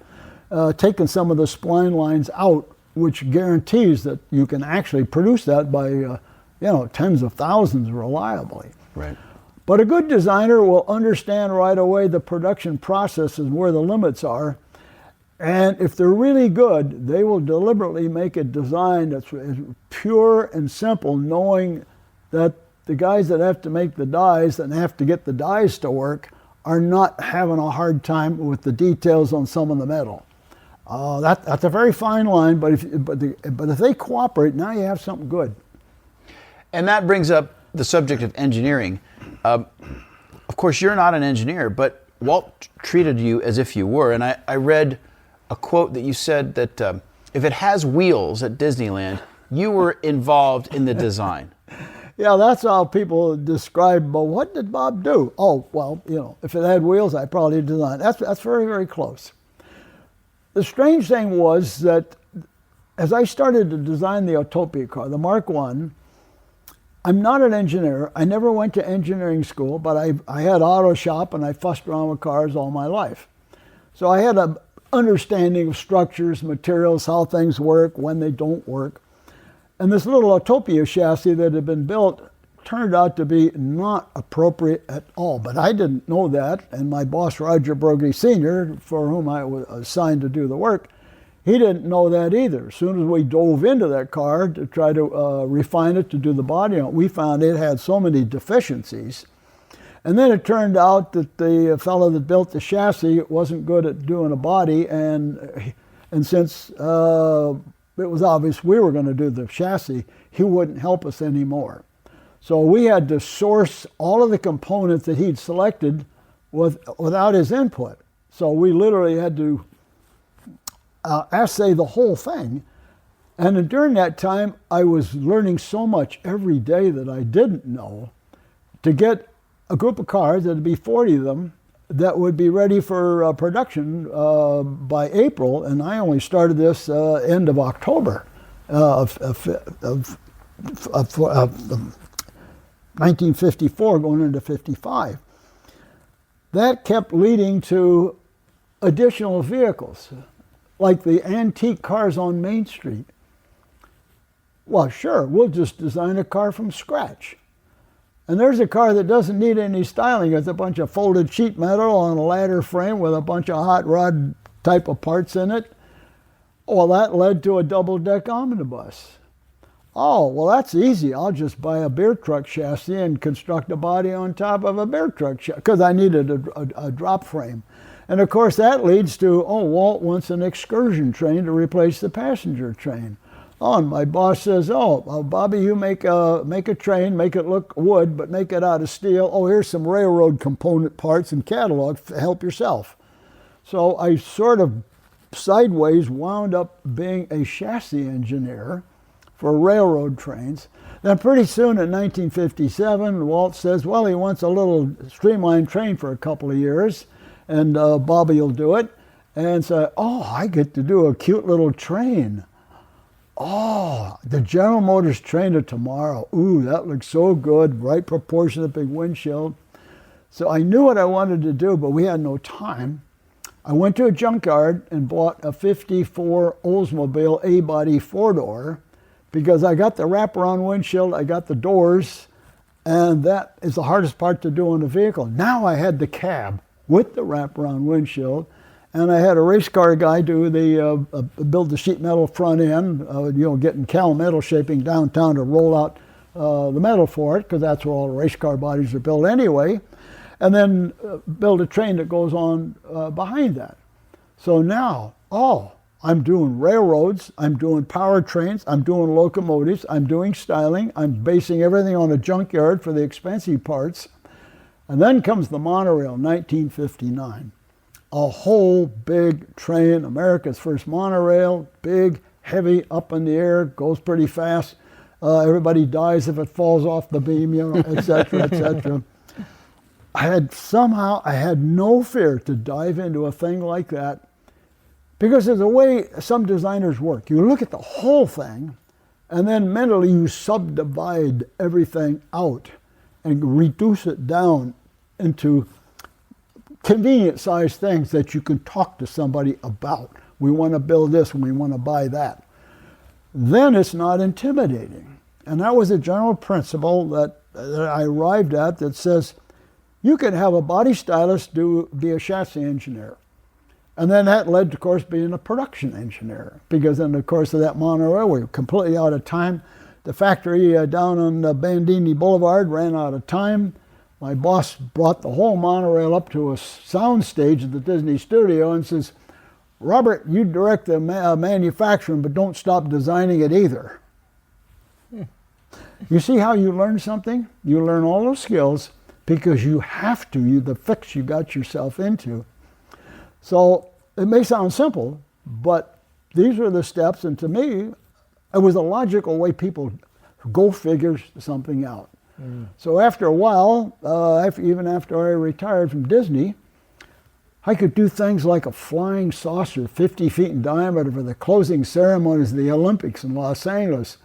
taking some of the spline lines out, which guarantees that you can actually produce that by tens of thousands reliably. Right. But a good designer will understand right away the production process and where the limits are. And if they're really good, they will deliberately make a design that's pure and simple, knowing that the guys that have to make the dies and have to get the dies to work are not having a hard time with the details on some of the metal. That's a very fine line, but if they cooperate, now you have something good. And that brings up the subject of engineering. Of course, you're not an engineer, but Walt treated you as if you were. And I read a quote that you said that if it has wheels at Disneyland, you were involved in the design. Yeah, that's how people describe, but what did Bob do? Oh, well, if it had wheels, I probably designed. That's very, very close. The strange thing was that as I started to design the Autopia car, the Mark I, I'm not an engineer. I never went to engineering school, but I had auto shop and I fussed around with cars all my life. So I had an understanding of structures, materials, how things work, when they don't work. And this little Autopia chassis that had been built turned out to be not appropriate at all. But I didn't know that, and my boss, Roger Broglie Sr., for whom I was assigned to do the work, He didn't know that either. As soon as we dove into that car to try to refine it to do the body on it, we found it had so many deficiencies. And then it turned out that the fellow that built the chassis wasn't good at doing a body, and since it was obvious we were going to do the chassis, he wouldn't help us anymore. So we had to source all of the components that he'd selected without his input. So we literally had to assay the whole thing. And during that time, I was learning so much every day that I didn't know to get a group of cars, there'd be 40 of them, that would be ready for production by April. And I only started this end of October of 1954 going into 55. That kept leading to additional vehicles, like the antique cars on Main Street. Well, sure, we'll just design a car from scratch. And there's a car that doesn't need any styling. It's a bunch of folded sheet metal on a ladder frame with a bunch of hot rod type of parts in it. Well, that led to a double-deck omnibus. Oh, well, that's easy. I'll just buy a beer truck chassis and construct a body on top of a beer truck chassis, because I needed a drop frame. And of course, that leads to, oh, Walt wants an excursion train to replace the passenger train. Oh, and my boss says, oh, Bobby, you make a train, make it look wood, but make it out of steel. Oh, here's some railroad component parts and catalog, help yourself. So I sort of sideways wound up being a chassis engineer for railroad trains. Then pretty soon in 1957, Walt says, well, he wants a little streamlined train for a couple of years, and Bobby will do it. And so, oh, I get to do a cute little train. Oh, the General Motors train of tomorrow. Ooh, that looks so good, right proportion, the big windshield. So I knew what I wanted to do, but we had no time. I went to a junkyard and bought a 54 Oldsmobile A-body four-door, because I got the wraparound windshield, I got the doors, and that is the hardest part to do on a vehicle. Now I had the cab with the wraparound windshield, and I had a race car guy do build the sheet metal front end, getting Cal Metal Shaping downtown to roll out the metal for it, because that's where all the race car bodies are built anyway, and then build a train that goes on behind that. So now, I'm doing railroads, I'm doing power trains, I'm doing locomotives, I'm doing styling, I'm basing everything on a junkyard for the expensive parts. And then comes the monorail, 1959. A whole big train, America's first monorail, big, heavy, up in the air, goes pretty fast. Everybody dies if it falls off the beam, et cetera, et cetera. I had no fear to dive into a thing like that, because there's a way some designers work. You look at the whole thing, and then mentally you subdivide everything out and reduce it down into convenient sized things that you can talk to somebody about. We want to build this and we want to buy that. Then it's not intimidating. And that was a general principle that I arrived at that says, you can have a body stylist be a chassis engineer. And then that led to, of course, being a production engineer, because in the course of that monorail, we were completely out of time. The factory down on Bandini Boulevard ran out of time. My boss brought the whole monorail up to a sound stage at the Disney studio and says, Robert, you direct the manufacturing, but don't stop designing it either. You see how you learn something? You learn all those skills because you have to, the fix you got yourself into. So it may sound simple, but these are the steps, and to me, it was a logical way people go figure something out. So after a while, even after I retired from Disney, I could do things like a flying saucer 50 feet in diameter for the closing ceremonies of the Olympics in Los Angeles.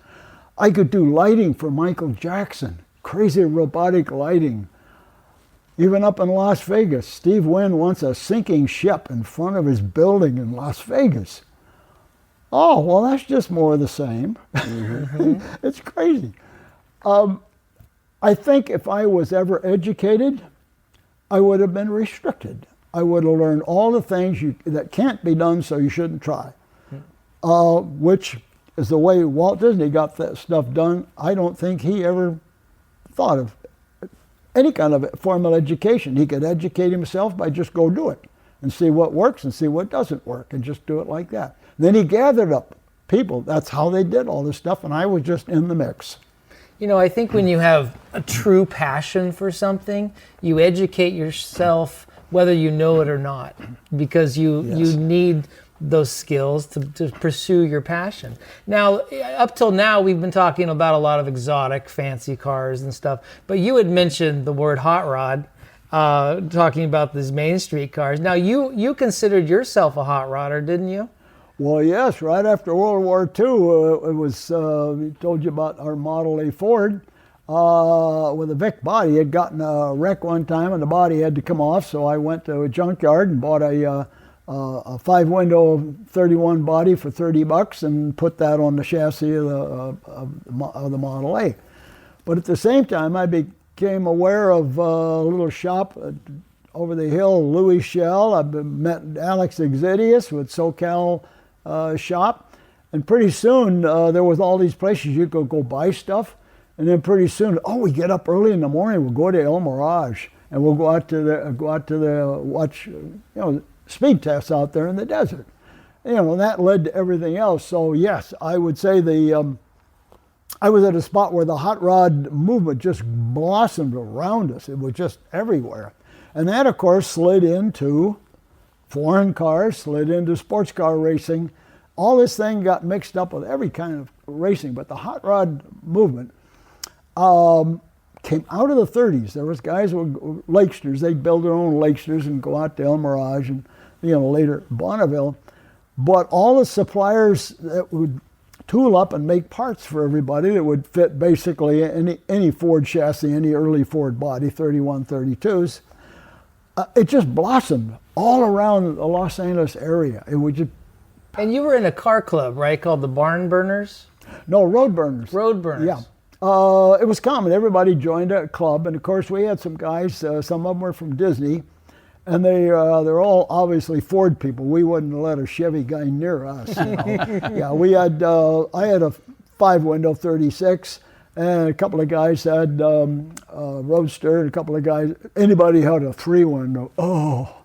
I could do lighting for Michael Jackson, crazy robotic lighting. Even up in Las Vegas, Steve Wynn wants a sinking ship in front of his building in Las Vegas. Oh, well, that's just more of the same. It's crazy. I think if I was ever educated, I would have been restricted. I would have learned all the things that can't be done, so you shouldn't try. which is the way Walt Disney got that stuff done. I don't think he ever thought of any kind of formal education. He could educate himself by just go do it and see what works and see what doesn't work and just do it like that. Then he gathered up people. That's how they did all this stuff, and I was just in the mix. You know, I think when you have a true passion for something, you educate yourself whether you know it or not, because you need those skills to pursue your passion. Now, up till now, we've been talking about a lot of exotic, fancy cars and stuff, but you had mentioned the word hot rod, talking about these Main Street cars. Now, you considered yourself a hot rodder, didn't you? Well, yes, right after World War II, it was, we told you about our Model A Ford with a Vic body. It had gotten a wreck one time and the body had to come off, so I went to a junkyard and bought a 5-window 31 body for $30 and put that on the chassis of the Model A. But at the same time, I became aware of a little shop over the hill, Louis Shell. I met Alex Exidius with SoCal shop, and pretty soon there was all these places you could go buy stuff, and then pretty soon, we get up early in the morning, we'll go to El Mirage, and we'll go out to the watch, speed tests out there in the desert. And that led to everything else. So yes, I would say I was at a spot where the hot rod movement just blossomed around us. It was just everywhere. And that, of course, slid into foreign cars, slid into sports car racing. All this thing got mixed up with every kind of racing. But the hot rod movement came out of the 30s. There was guys with Lakesters. They'd build their own Lakesters and go out to El Mirage and later Bonneville. But all the suppliers that would tool up and make parts for everybody that would fit basically any Ford chassis, any early Ford body, 31, 32s, it just blossomed all around the Los Angeles area. It would just. And you were in a car club, right, called the Barn Burners? No, Road Burners. Road Burners. Yeah. It was common. Everybody joined a club, and of course we had some guys. Some of them were from Disney, and they're all obviously Ford people. We wouldn't let a Chevy guy near us. Yeah, we had. I had a 5-window 36. And a couple of guys had Roadster, and a couple of guys, anybody had a 3-window. Oh,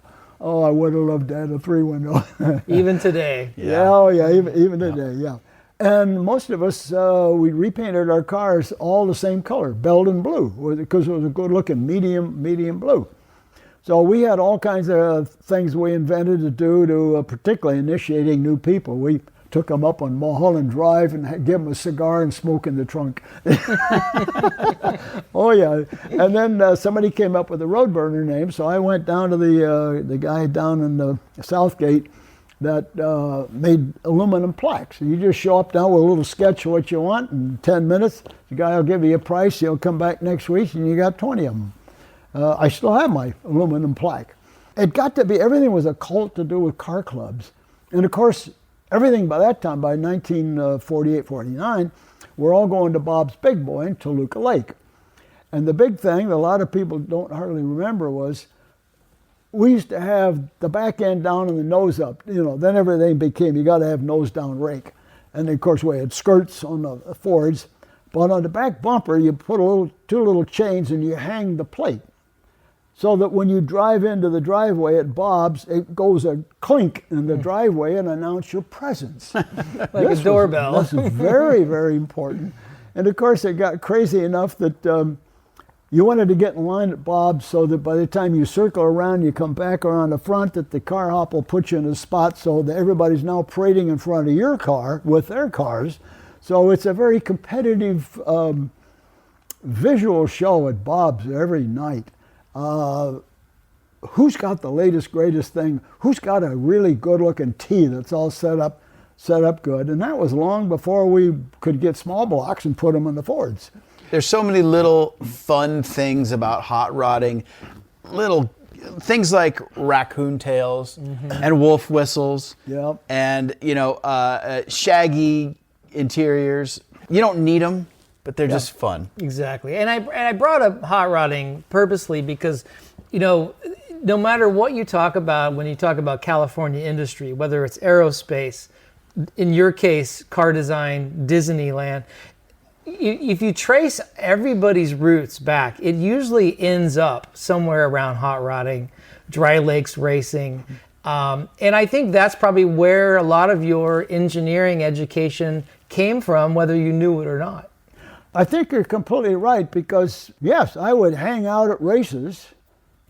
I would have loved to have a 3-window. Even today. Yeah, even today, yeah. And most of us, we repainted our cars all the same color, Belden blue, because it was a good-looking medium blue. So we had all kinds of things we invented to do to particularly initiating new people. We took them up on Mulholland Drive and give them a cigar and smoke in the trunk. Oh yeah, and then somebody came up with a Road Burner name, so I went down to the guy down in the Southgate that made aluminum plaques. You just show up down with a little sketch of what you want in 10 minutes. The guy will give you a price, he'll come back next week and you got 20 of them. I still have my aluminum plaque. It got to be, everything was a cult to do with car clubs. And of course, everything by that time, by 1948, 49, we're all going to Bob's Big Boy in Toluca Lake. And the big thing that a lot of people don't hardly remember was we used to have the back end down and the nose up. Then everything became, you got to have nose down rake. And then, of course, we had skirts on the Fords. But on the back bumper, you put two little chains and you hang the plate. So that when you drive into the driveway at Bob's, it goes a clink in the driveway and announce your presence. Like a doorbell. This is very, very important. And of course, it got crazy enough that you wanted to get in line at Bob's so that by the time you circle around, you come back around the front, that the car hop will put you in a spot so that everybody's now parading in front of your car with their cars. So it's a very competitive visual show at Bob's every night. Who's got the latest, greatest thing? Who's got a really good-looking T that's all set up good? And that was long before we could get small blocks and put them in the Fords. There's so many little fun things about hot rodding, little things like raccoon tails and wolf whistles, and shaggy interiors. You don't need them, but they're just fun. Exactly. And I brought up hot rodding purposely because, no matter what you talk about when you talk about California industry, whether it's aerospace, in your case, car design, Disneyland. If you trace everybody's roots back, it usually ends up somewhere around hot rodding, dry lakes racing. And I think that's probably where a lot of your engineering education came from, whether you knew it or not. I think you're completely right because, yes, I would hang out at races.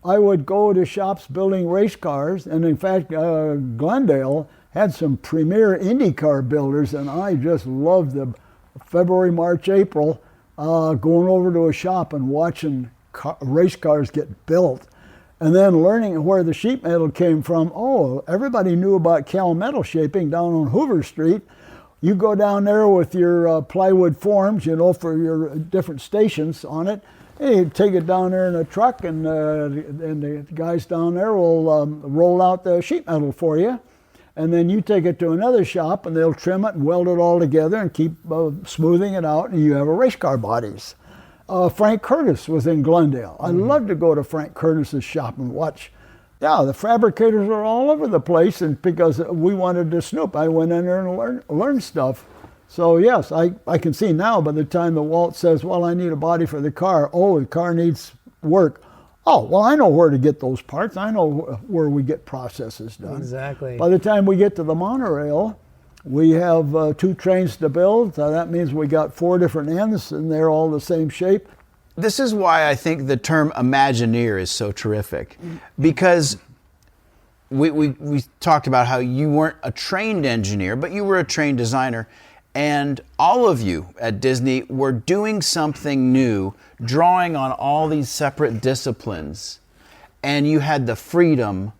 I would go to shops building race cars. And in fact, Glendale had some premier IndyCar builders, and I just loved them. February, March, April, going over to a shop and watching race cars get built. And then learning where the sheet metal came from. Oh, everybody knew about Cal metal shaping down on Hoover Street. You go down there with your plywood forms, you know, for your different stations on it. And you take it down there in a truck, and the guys down there will roll out the sheet metal for you. And then you take it to another shop, and they'll trim it and weld it all together and keep smoothing it out, and you have a race car bodies. Frank Curtis was in Glendale. I loved to go to Frank Curtis's shop and watch. Yeah, the fabricators are all over the place, and because we wanted to snoop, I went in there and learned stuff. So yes, I can see now by the time the Walt says, well, I need a body for the car. Oh, the car needs work. Oh, well, I know where to get those parts. I know where we get processes done. Exactly. By the time we get to the monorail, we have 2 trains to build. So that means we got 4 different ends, and they're all the same shape. This is why I think the term Imagineer is so terrific, because we talked about how you weren't a trained engineer, but you were a trained designer, and all of you at Disney were doing something new, drawing on all these separate disciplines, and you had the freedom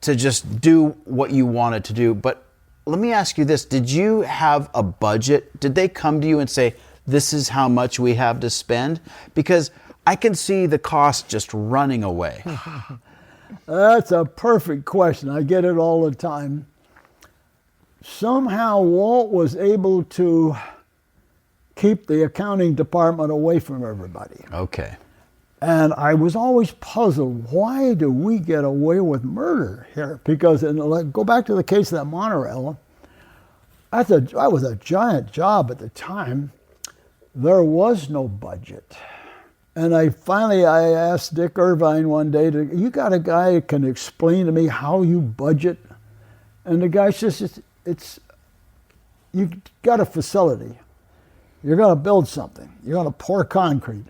to just do what you wanted to do. But let me ask you this, did you have a budget? Did they come to you and say, this is how much we have to spend? Because I can see the cost just running away. That's a perfect question. I get it all the time. Somehow Walt was able to keep the accounting department away from everybody. Okay. And I was always puzzled, why do we get away with murder here? Because, go back to the case of that monorail, that was a giant job at the time. There was no budget. And I asked Dick Irvine one day, you got a guy who can explain to me how you budget? And the guy says, you got a facility. You're going to build something. You're going to pour concrete.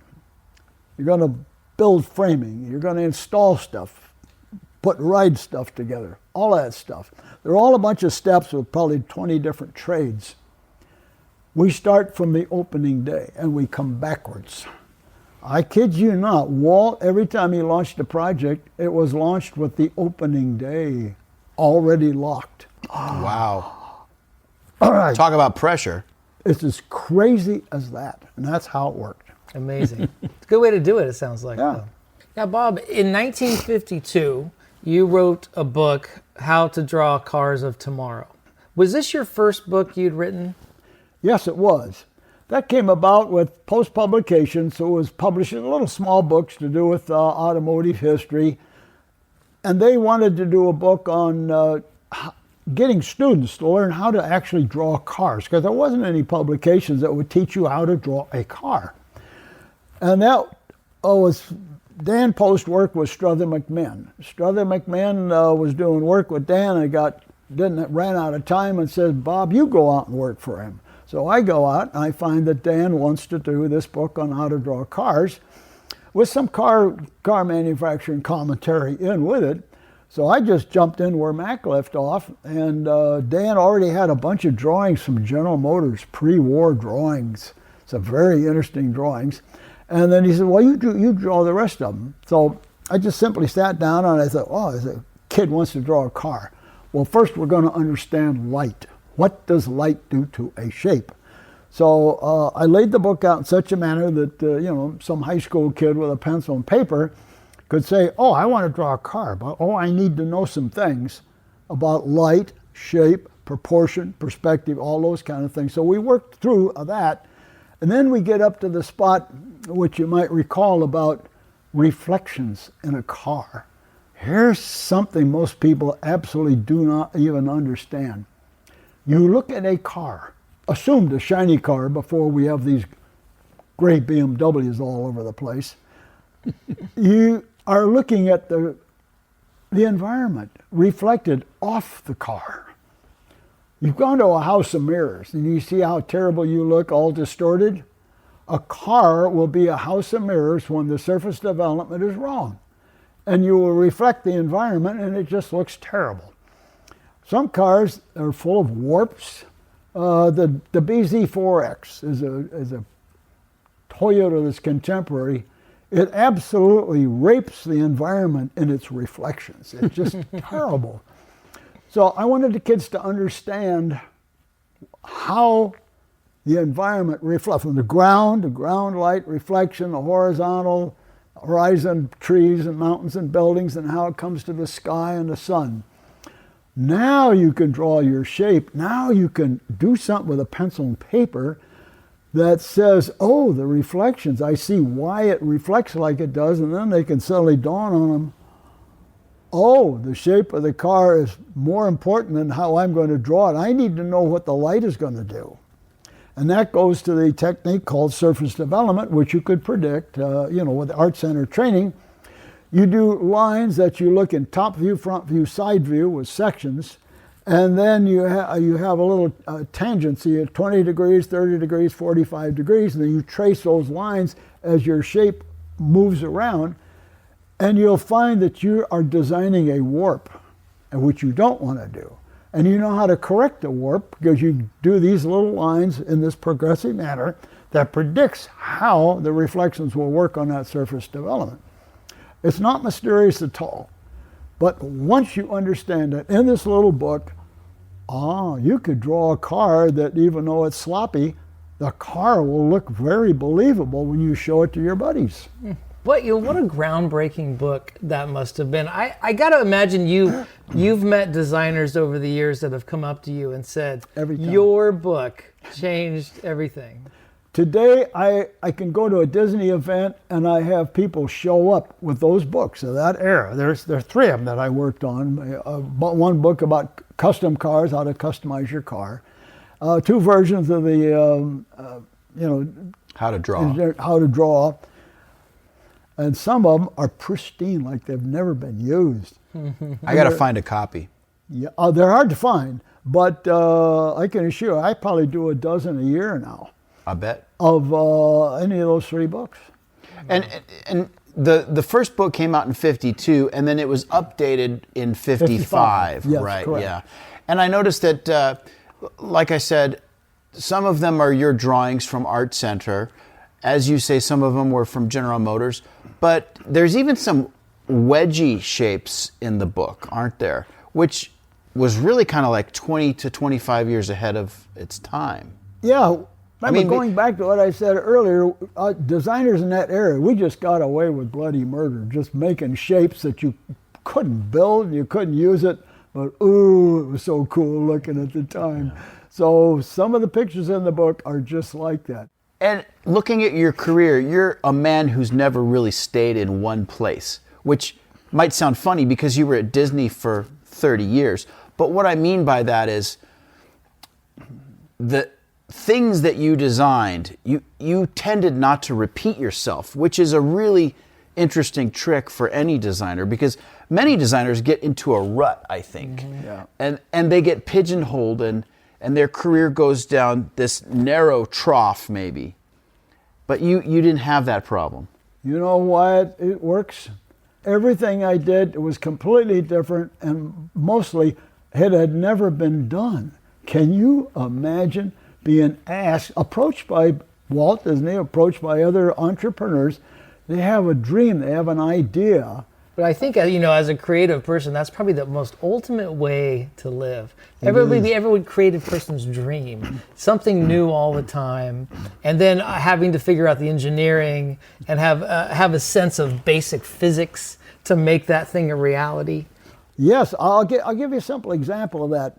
You're going to build framing. You're going to install stuff, put ride stuff together, all that stuff. They're all a bunch of steps with probably 20 different trades. We start from the opening day and we come backwards. I kid you not, Walt, every time he launched a project, it was launched with the opening day already locked. Wow. All right. Talk about pressure. It's as crazy as that, and that's how it worked. Amazing. It's a good way to do it, it sounds like. Yeah. Though. Now, Bob, in 1952, you wrote a book, How to Draw Cars of Tomorrow. Was this your first book you'd written? Yes, it was. That came about with post-publication, so it was publishing little small books to do with automotive history. And they wanted to do a book on getting students to learn how to actually draw cars, because there wasn't any publications that would teach you how to draw a ran Post worked with Strother McMinn. Strother McMinn was doing work with Dan and ran out of time and said, Bob, you go out and work for him. So I go out and I find that Dan wants to do this book on how to draw cars with some car manufacturing commentary in with it. So I just jumped in where Mac left off, and Dan already had a bunch of drawings from General Motors, pre-war drawings. Some very interesting drawings. And then he said, well, you draw the rest of them. So I just simply sat down and I thought, oh, a kid wants to draw a car. Well, first we're going to understand light. What does light do to a shape? So I laid the book out in such a manner that, some high school kid with a pencil and paper could say, oh, I want to draw a car, but I need to know some things about light, shape, proportion, perspective, all those kind of things. So we worked through that. And then we get up to the spot, which you might recall, about reflections in a car. Here's something most people absolutely do not even understand. You look at a car, assumed a shiny car before we have these gray BMWs all over the place. You are looking at the environment reflected off the car. You've gone to a house of mirrors and you see how terrible you look, all distorted. A car will be a house of mirrors when the surface development is wrong. And you will reflect the environment and it just looks terrible. Some cars are full of warps. The BZ4X is a Toyota that's contemporary. It absolutely rapes the environment in its reflections. It's just terrible. So I wanted the kids to understand how the environment reflects from the ground light reflection, the horizontal, horizon, trees and mountains and buildings, and how it comes to the sky and the sun. Now you can draw your shape. Now you can do something with a pencil and paper that says, oh, the reflections, I see why it reflects like it does, and then they can suddenly dawn on them, oh, the shape of the car is more important than how I'm going to draw it. I need to know what the light is going to do. And that goes to the technique called surface development, which you could predict, with the art center training. You do lines that you look in top view, front view, side view with sections, and then you have a little tangency at 20 degrees, 30 degrees, 45 degrees, and then you trace those lines as your shape moves around, and you'll find that you are designing a warp, which you don't want to do. And you know how to correct the warp because you do these little lines in this progressive manner that predicts how the reflections will work on that surface development. It's not mysterious at all. But once you understand it, in this little book, you could draw a car that even though it's sloppy, the car will look very believable when you show it to your buddies. What a groundbreaking book that must have been. I got to imagine you've met designers over the years that have come up to you and said, your book changed everything. Today, I can go to a Disney event and I have people show up with those books of that era. There's three of them that I worked on. One book about custom cars, how to customize your car. Two versions of the, how to draw. How to draw. And some of them are pristine, like they've never been used. I got to find a copy. Yeah, they're hard to find, but I can assure you, I probably do a dozen a year now. I bet. Of any of those three books. And the first book came out in 52, and then it was updated in 55. Yes, right? Correct. Yeah. And I noticed that, like I said, some of them are your drawings from Art Center. As you say, some of them were from General Motors. But there's even some wedgie shapes in the book, aren't there? Which was really kind of like 20 to 25 years ahead of its time. Yeah. Going back to what I said earlier, designers in that era, we just got away with bloody murder, just making shapes that you couldn't build, you couldn't use it, but ooh, it was so cool looking at the time. So some of the pictures in the book are just like that. And looking at your career, you're a man who's never really stayed in one place, which might sound funny because you were at Disney for 30 years. But what I mean by that is the things that you designed, you tended not to repeat yourself, which is a really interesting trick for any designer because many designers get into a rut, I think. Yeah. And they get pigeonholed and their career goes down this narrow trough maybe. But you didn't have that problem. You know why it works? Everything I did was completely different and mostly it had never been done. Can you imagine being asked, approached by Walt Disney, approached by other entrepreneurs? They have a dream, they have an idea. But I think, as a creative person, that's probably the most ultimate way to live. Every creative person's dream, something new all the time, and then having to figure out the engineering and have a sense of basic physics to make that thing a reality. Yes, I'll give you a simple example of that.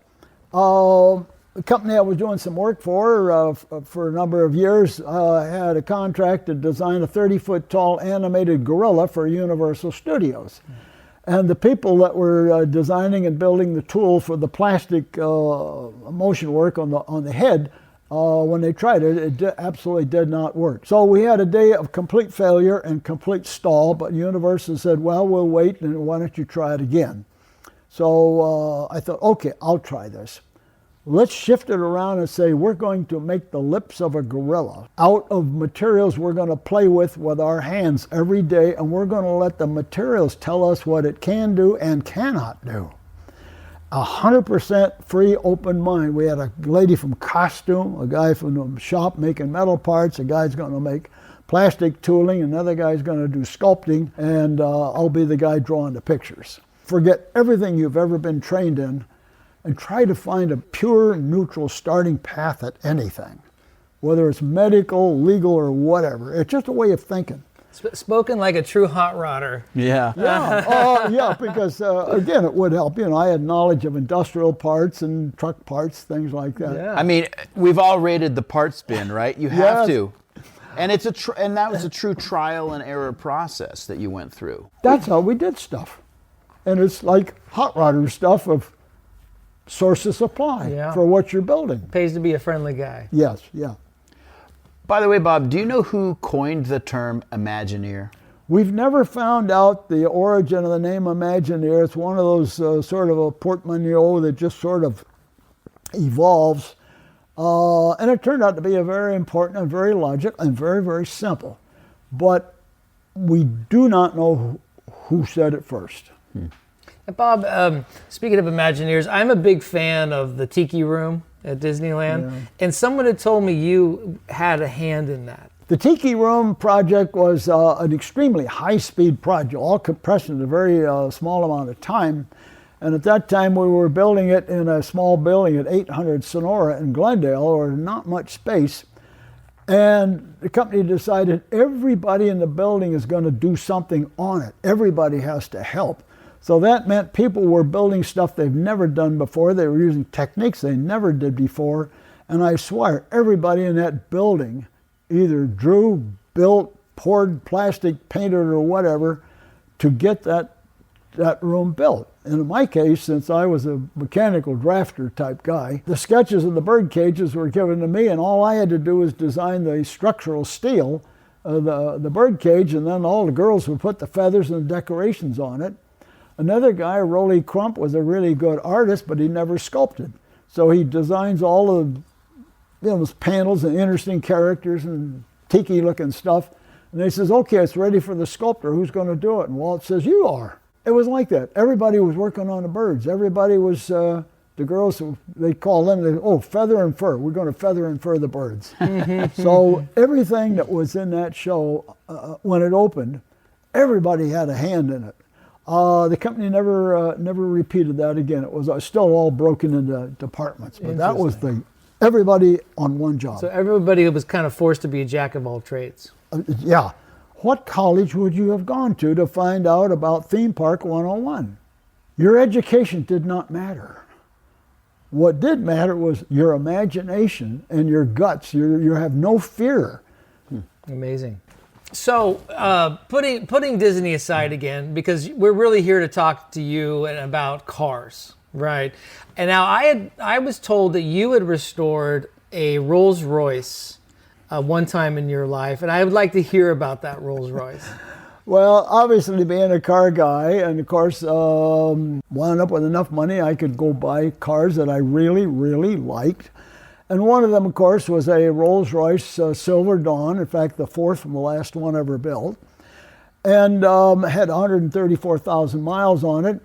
The company I was doing some work for a number of years had a contract to design a 30-foot tall animated gorilla for Universal Studios. And the people that were designing and building the tool for the plastic motion work on the head, when they tried it, absolutely did not work. So we had a day of complete failure and complete stall, but Universal said, well, we'll wait, and why don't you try it again? So I thought, okay, I'll try this. Let's shift it around and say we're going to make the lips of a gorilla out of materials we're going to play with our hands every day, and we're going to let the materials tell us what it can do and cannot do. 100% free, open mind. We had a lady from costume, a guy from the shop making metal parts, a guy's going to make plastic tooling, another guy's going to do sculpting, and I'll be the guy drawing the pictures. Forget everything you've ever been trained in and try to find a pure, neutral starting path at anything, whether it's medical, legal, or whatever. It's just a way of thinking. Spoken like a true hot rodder. Yeah. Yeah, because again, it would help. I had knowledge of industrial parts and truck parts, things like that. Yeah. I mean, we've all rated the parts bin, right? You have Yes. to. And and that was a true trial and error process that you went through. That's how we did stuff. And it's like hot rodder stuff of source of supply for what you're building. Pays to be a friendly guy. Yes, yeah. By the way, Bob, do you know who coined the term Imagineer? We've never found out the origin of the name Imagineer. It's one of those sort of a portmanteau that just sort of evolves. And it turned out to be a very important and very logical and very, very simple. But we do not know who said it first. Bob, speaking of Imagineers, I'm a big fan of the Tiki Room at Disneyland, and someone had told me you had a hand in that. The Tiki Room project was an extremely high-speed project, all compressed in a very small amount of time. And at that time, we were building it in a small building at 800 Sonora in Glendale, or not much space. And the company decided everybody in the building is going to do something on it. Everybody has to help. So that meant people were building stuff they've never done before. They were using techniques they never did before. And I swear, everybody in that building either drew, built, poured plastic, painted, or whatever to get that room built. And in my case, since I was a mechanical drafter type guy, the sketches of the bird cages were given to me, and all I had to do was design the structural steel of the bird cage, and then all the girls would put the feathers and the decorations on it. Another guy, Rolly Crump, was a really good artist, but he never sculpted. So he designs all of those panels and interesting characters and tiki-looking stuff. And he says, okay, it's ready for the sculptor. Who's going to do it? And Walt says, you are. It was like that. Everybody was working on the birds. Everybody was, the girls, they call them, feather and fur. We're going to feather and fur the birds. So everything that was in that show, when it opened, everybody had a hand in it. The company never repeated that again. It was still all broken into departments, but that was everybody on one job. So everybody was kind of forced to be a jack of all trades. Yeah. What college would you have gone to find out about Theme Park 101? Your education did not matter. What did matter was your imagination and your guts. You have no fear. Amazing. So putting Disney aside again, because we're really here to talk to you about cars, right? And now I was told that you had restored a Rolls Royce one time in your life, and I would like to hear about that Rolls Royce. Well, obviously being a car guy, and of course wound up with enough money I could go buy cars that I really, really liked. And one of them, of course, was a Rolls Royce Silver Dawn, in fact, the fourth from the last one ever built. And had 134,000 miles on it.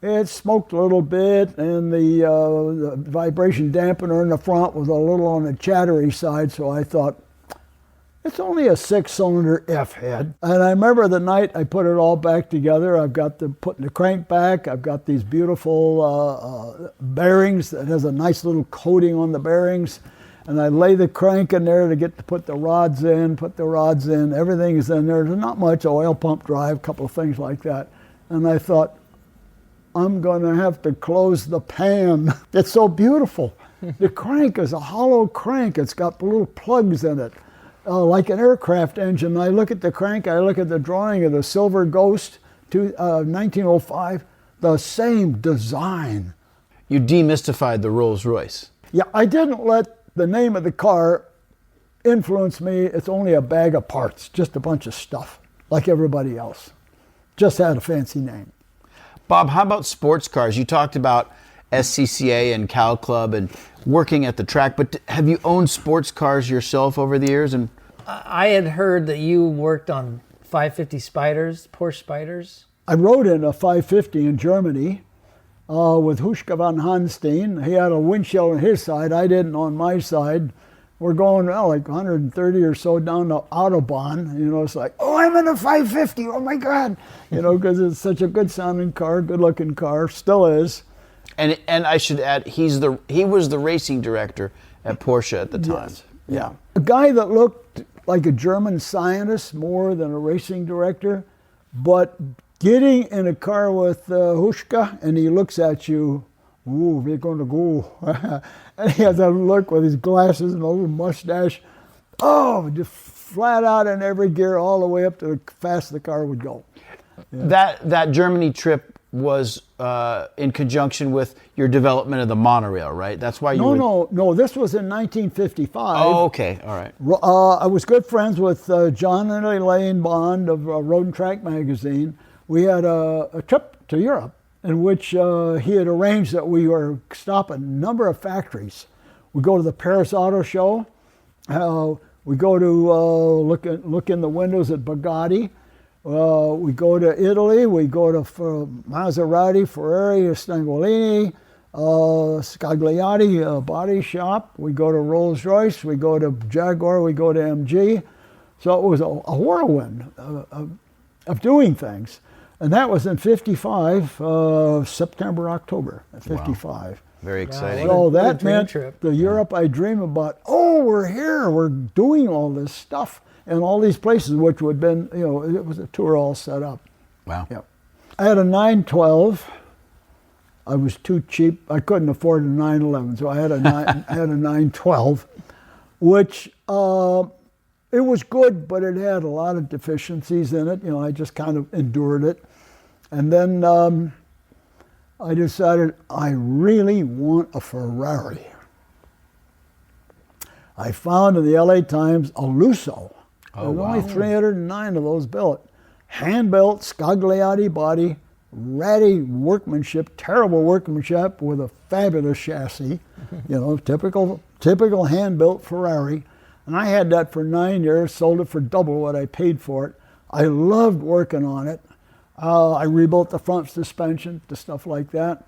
It smoked a little bit, and the vibration dampener in the front was a little on the chattery side, so I thought, it's only a 6-cylinder F-head. And I remember the night I put it all back together. I've got putting the crank back. I've got these beautiful bearings that has a nice little coating on the bearings. And I lay the crank in there to put the rods in, Everything is in there. There's not much, oil pump drive, a couple of things like that. And I thought, I'm going to have to close the pan. It's so beautiful. The crank is a hollow crank. It's got little plugs in it. Like an aircraft engine. I look at the crank, I look at the drawing of the Silver Ghost 1905, the same design. You demystified the Rolls Royce. Yeah, I didn't let the name of the car influence me. It's only a bag of parts, just a bunch of stuff, like everybody else. Just had a fancy name. Bob, how about sports cars? You talked about SCCA and Cal Club and working at the track, but have you owned sports cars yourself over the years? And I had heard that you worked on 550 Spiders, Porsche Spiders. I rode in a 550 in Germany with Huschke von Hanstein. He had a windshield on his side. I didn't on my side. We're going like 130 or so down the Autobahn. You know, it's like, oh, I'm in a 550. Oh my God. You know, because it's such a good sounding car, good looking car, still is. And I should add, he was the racing director at Porsche at the time. Yes. Yeah. A guy that looked like a German scientist more than a racing director, but getting in a car with Huschke and he looks at you, ooh, we're going to go. And he has that look with his glasses and a little mustache. Oh, just flat out in every gear all the way up to how fast the car would go. Yeah. That Germany trip was in conjunction with your development of the monorail, right? That's why you No, this was in 1955. Oh, okay, all right. I was good friends with John and Elaine Bond of Road and Track magazine. We had a trip to Europe in which he had arranged that we were stop at a number of factories. We go to the Paris Auto Show. We go to look in the windows at Bugatti. We go to Italy. We go to Maserati, Ferrari, Stangolini, Scagliotti body shop. We go to Rolls Royce. We go to Jaguar. We go to MG. So it was a whirlwind of doing things. And that was in 55, September, October, 55. Wow. Very exciting. So that meant the Europe I dream about, oh, we're here, we're doing all this stuff in all these places, which would have been, you know, it was a tour all set up. Wow. Yeah. I had a 912. I was too cheap. I couldn't afford a 911, so I had a 912, which it was good, but it had a lot of deficiencies in it. You know, I just kind of endured it. And then I decided I really want a Ferrari. I found in the LA Times a Lusso. There's only 309 of those built. Hand-built, Scagliotti body, ratty workmanship, terrible workmanship with a fabulous chassis. You know, typical hand-built Ferrari. And I had that for 9 years, sold it for double what I paid for it. I loved working on it. I rebuilt the front suspension, the stuff like that.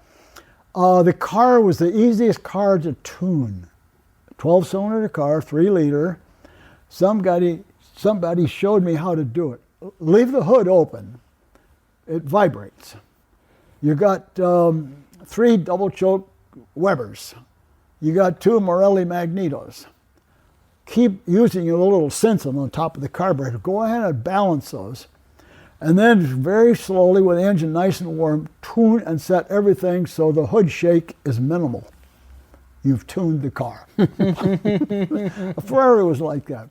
The car was the easiest car to tune. 12-cylinder car, 3-liter. Somebody showed me how to do it. Leave the hood open. It vibrates. You got 3 double-choke Webers. You got 2 Morelli Magnetos. Keep using your little sensor on top of the carburetor. Go ahead and balance those. And then very slowly, with the engine nice and warm, tune and set everything so the hood shake is minimal. You've tuned the car. A Ferrari was like that.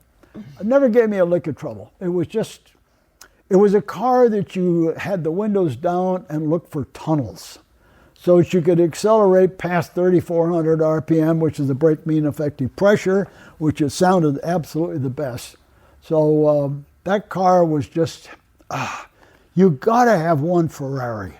It never gave me a lick of trouble. It was a car that you had the windows down and looked for tunnels. So that you could accelerate past 3,400 RPM, which is the brake mean effective pressure, which it sounded absolutely the best. So that car was just, you gotta have one Ferrari.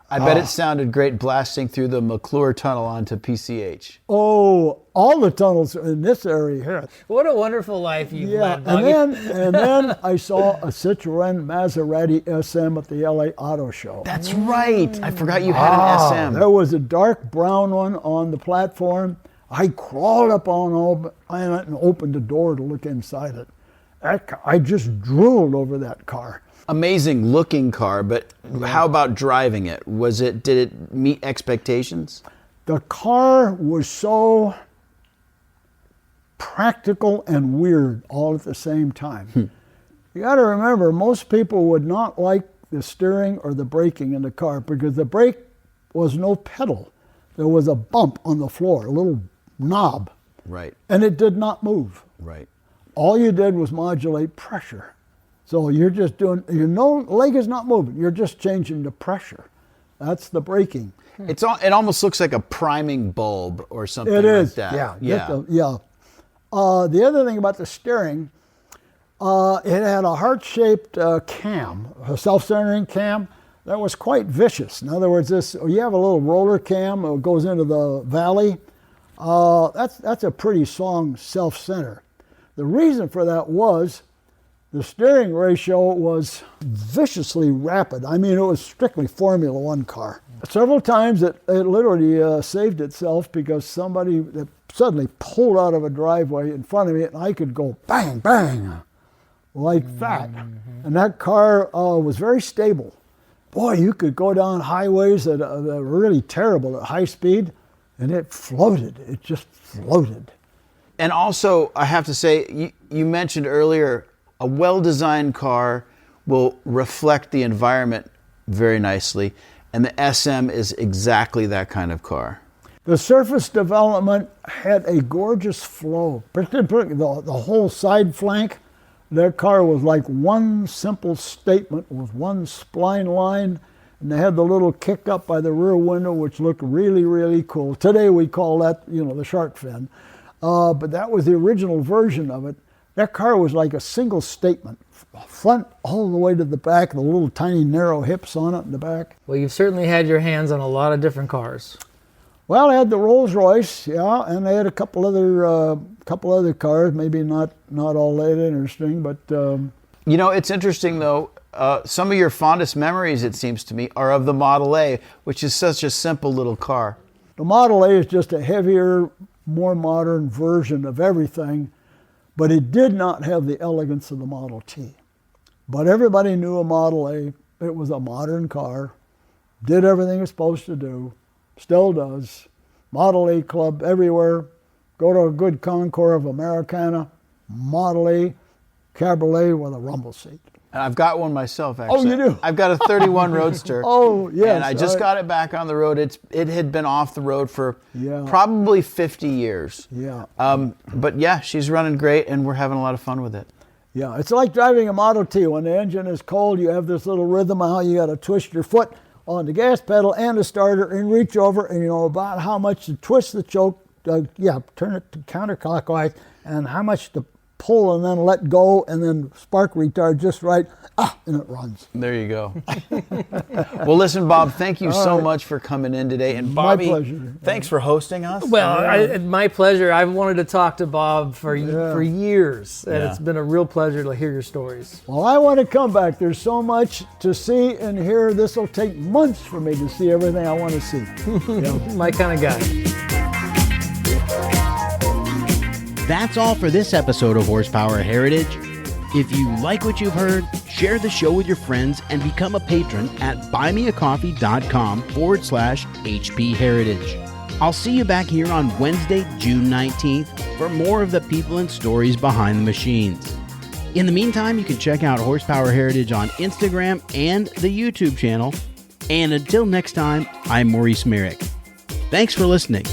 I bet it sounded great blasting through the McClure tunnel onto PCH. Oh, all the tunnels in this area here. What a wonderful life you've led, and then I saw a Citroen Maserati SM at the LA Auto Show. That's right. I forgot you had an SM. There was a dark brown one on the platform. I crawled up on it and opened the door to look inside it. I just drooled over that car. Amazing looking car, but how about driving it? Did it meet expectations? The car was so practical and weird all at the same time. You got to remember, most people would not like the steering or the braking in the car because the brake was no pedal. There was a bump on the floor, a little knob. Right. And it did not move. Right. All you did was modulate pressure. So you're just doing, leg is not moving. You're just changing the pressure. That's the braking. It almost looks like a priming bulb or something It is. like that. Yeah. The other thing about the steering, it had a heart-shaped cam, a self-centering cam that was quite vicious. In other words, you have a little roller cam that goes into the valley. That's a pretty strong self-center. The reason for that was the steering ratio was viciously rapid. I mean, it was strictly Formula One car. Several times it literally saved itself because somebody that suddenly pulled out of a driveway in front of me, and I could go bang, bang, like that. And that car was very stable. Boy, you could go down highways that were really terrible at high speed, and it floated. It just floated. And also, I have to say, you mentioned earlier, a well-designed car will reflect the environment very nicely, and the SM is exactly that kind of car. The surface development had a gorgeous flow. The whole side flank, that car was like one simple statement with one spline line, and they had the little kick up by the rear window, which looked really, really cool. Today we call that, the shark fin. But that was the original version of it. That car was like a single statement, front all the way to the back, the little tiny narrow hips on it in the back. Well, you've certainly had your hands on a lot of different cars. Well, I had the Rolls Royce, yeah, and I had a couple other cars, maybe not all that interesting, but. It's interesting though. Some of your fondest memories, it seems to me, are of the Model A, which is such a simple little car. The Model A is just a heavier, more modern version of everything. But it did not have the elegance of the Model T. But everybody knew a Model A. It was a modern car, did everything it's supposed to do, still does. Model A club everywhere. Go to a good Concours of Americana, Model A Cabriolet with a rumble seat. And I've got one myself, actually. Oh, you do? I've got a 31 Roadster. Oh, yes. And I just got it back on the road. It had been off the road for Yeah. probably 50 years. Yeah. But yeah, she's running great, and we're having a lot of fun with it. Yeah, it's like driving a Model T. When the engine is cold, you have this little rhythm of how you got to twist your foot on the gas pedal and the starter and reach over, and you know about how much to twist the choke, turn it to counterclockwise, and how much to pull and then let go, and then spark retard just right, and it runs. There you go. Well, listen, Bob, thank you so much for coming in today. And Bobby, My pleasure. Thanks for hosting us. Well, my pleasure. I've wanted to talk to Bob for years, and it's been a real pleasure to hear your stories. Well, I want to come back. There's so much to see and hear. This will take months for me to see everything I want to see. My kind of guy. That's all for this episode of Horsepower Heritage. If you like what you've heard, share the show with your friends and become a patron at buymeacoffee.com/HP Heritage. I'll see you back here on Wednesday, June 19th for more of the people and stories behind the machines. In the meantime, you can check out Horsepower Heritage on Instagram and the YouTube channel. And until next time, I'm Maurice Merrick. Thanks for listening.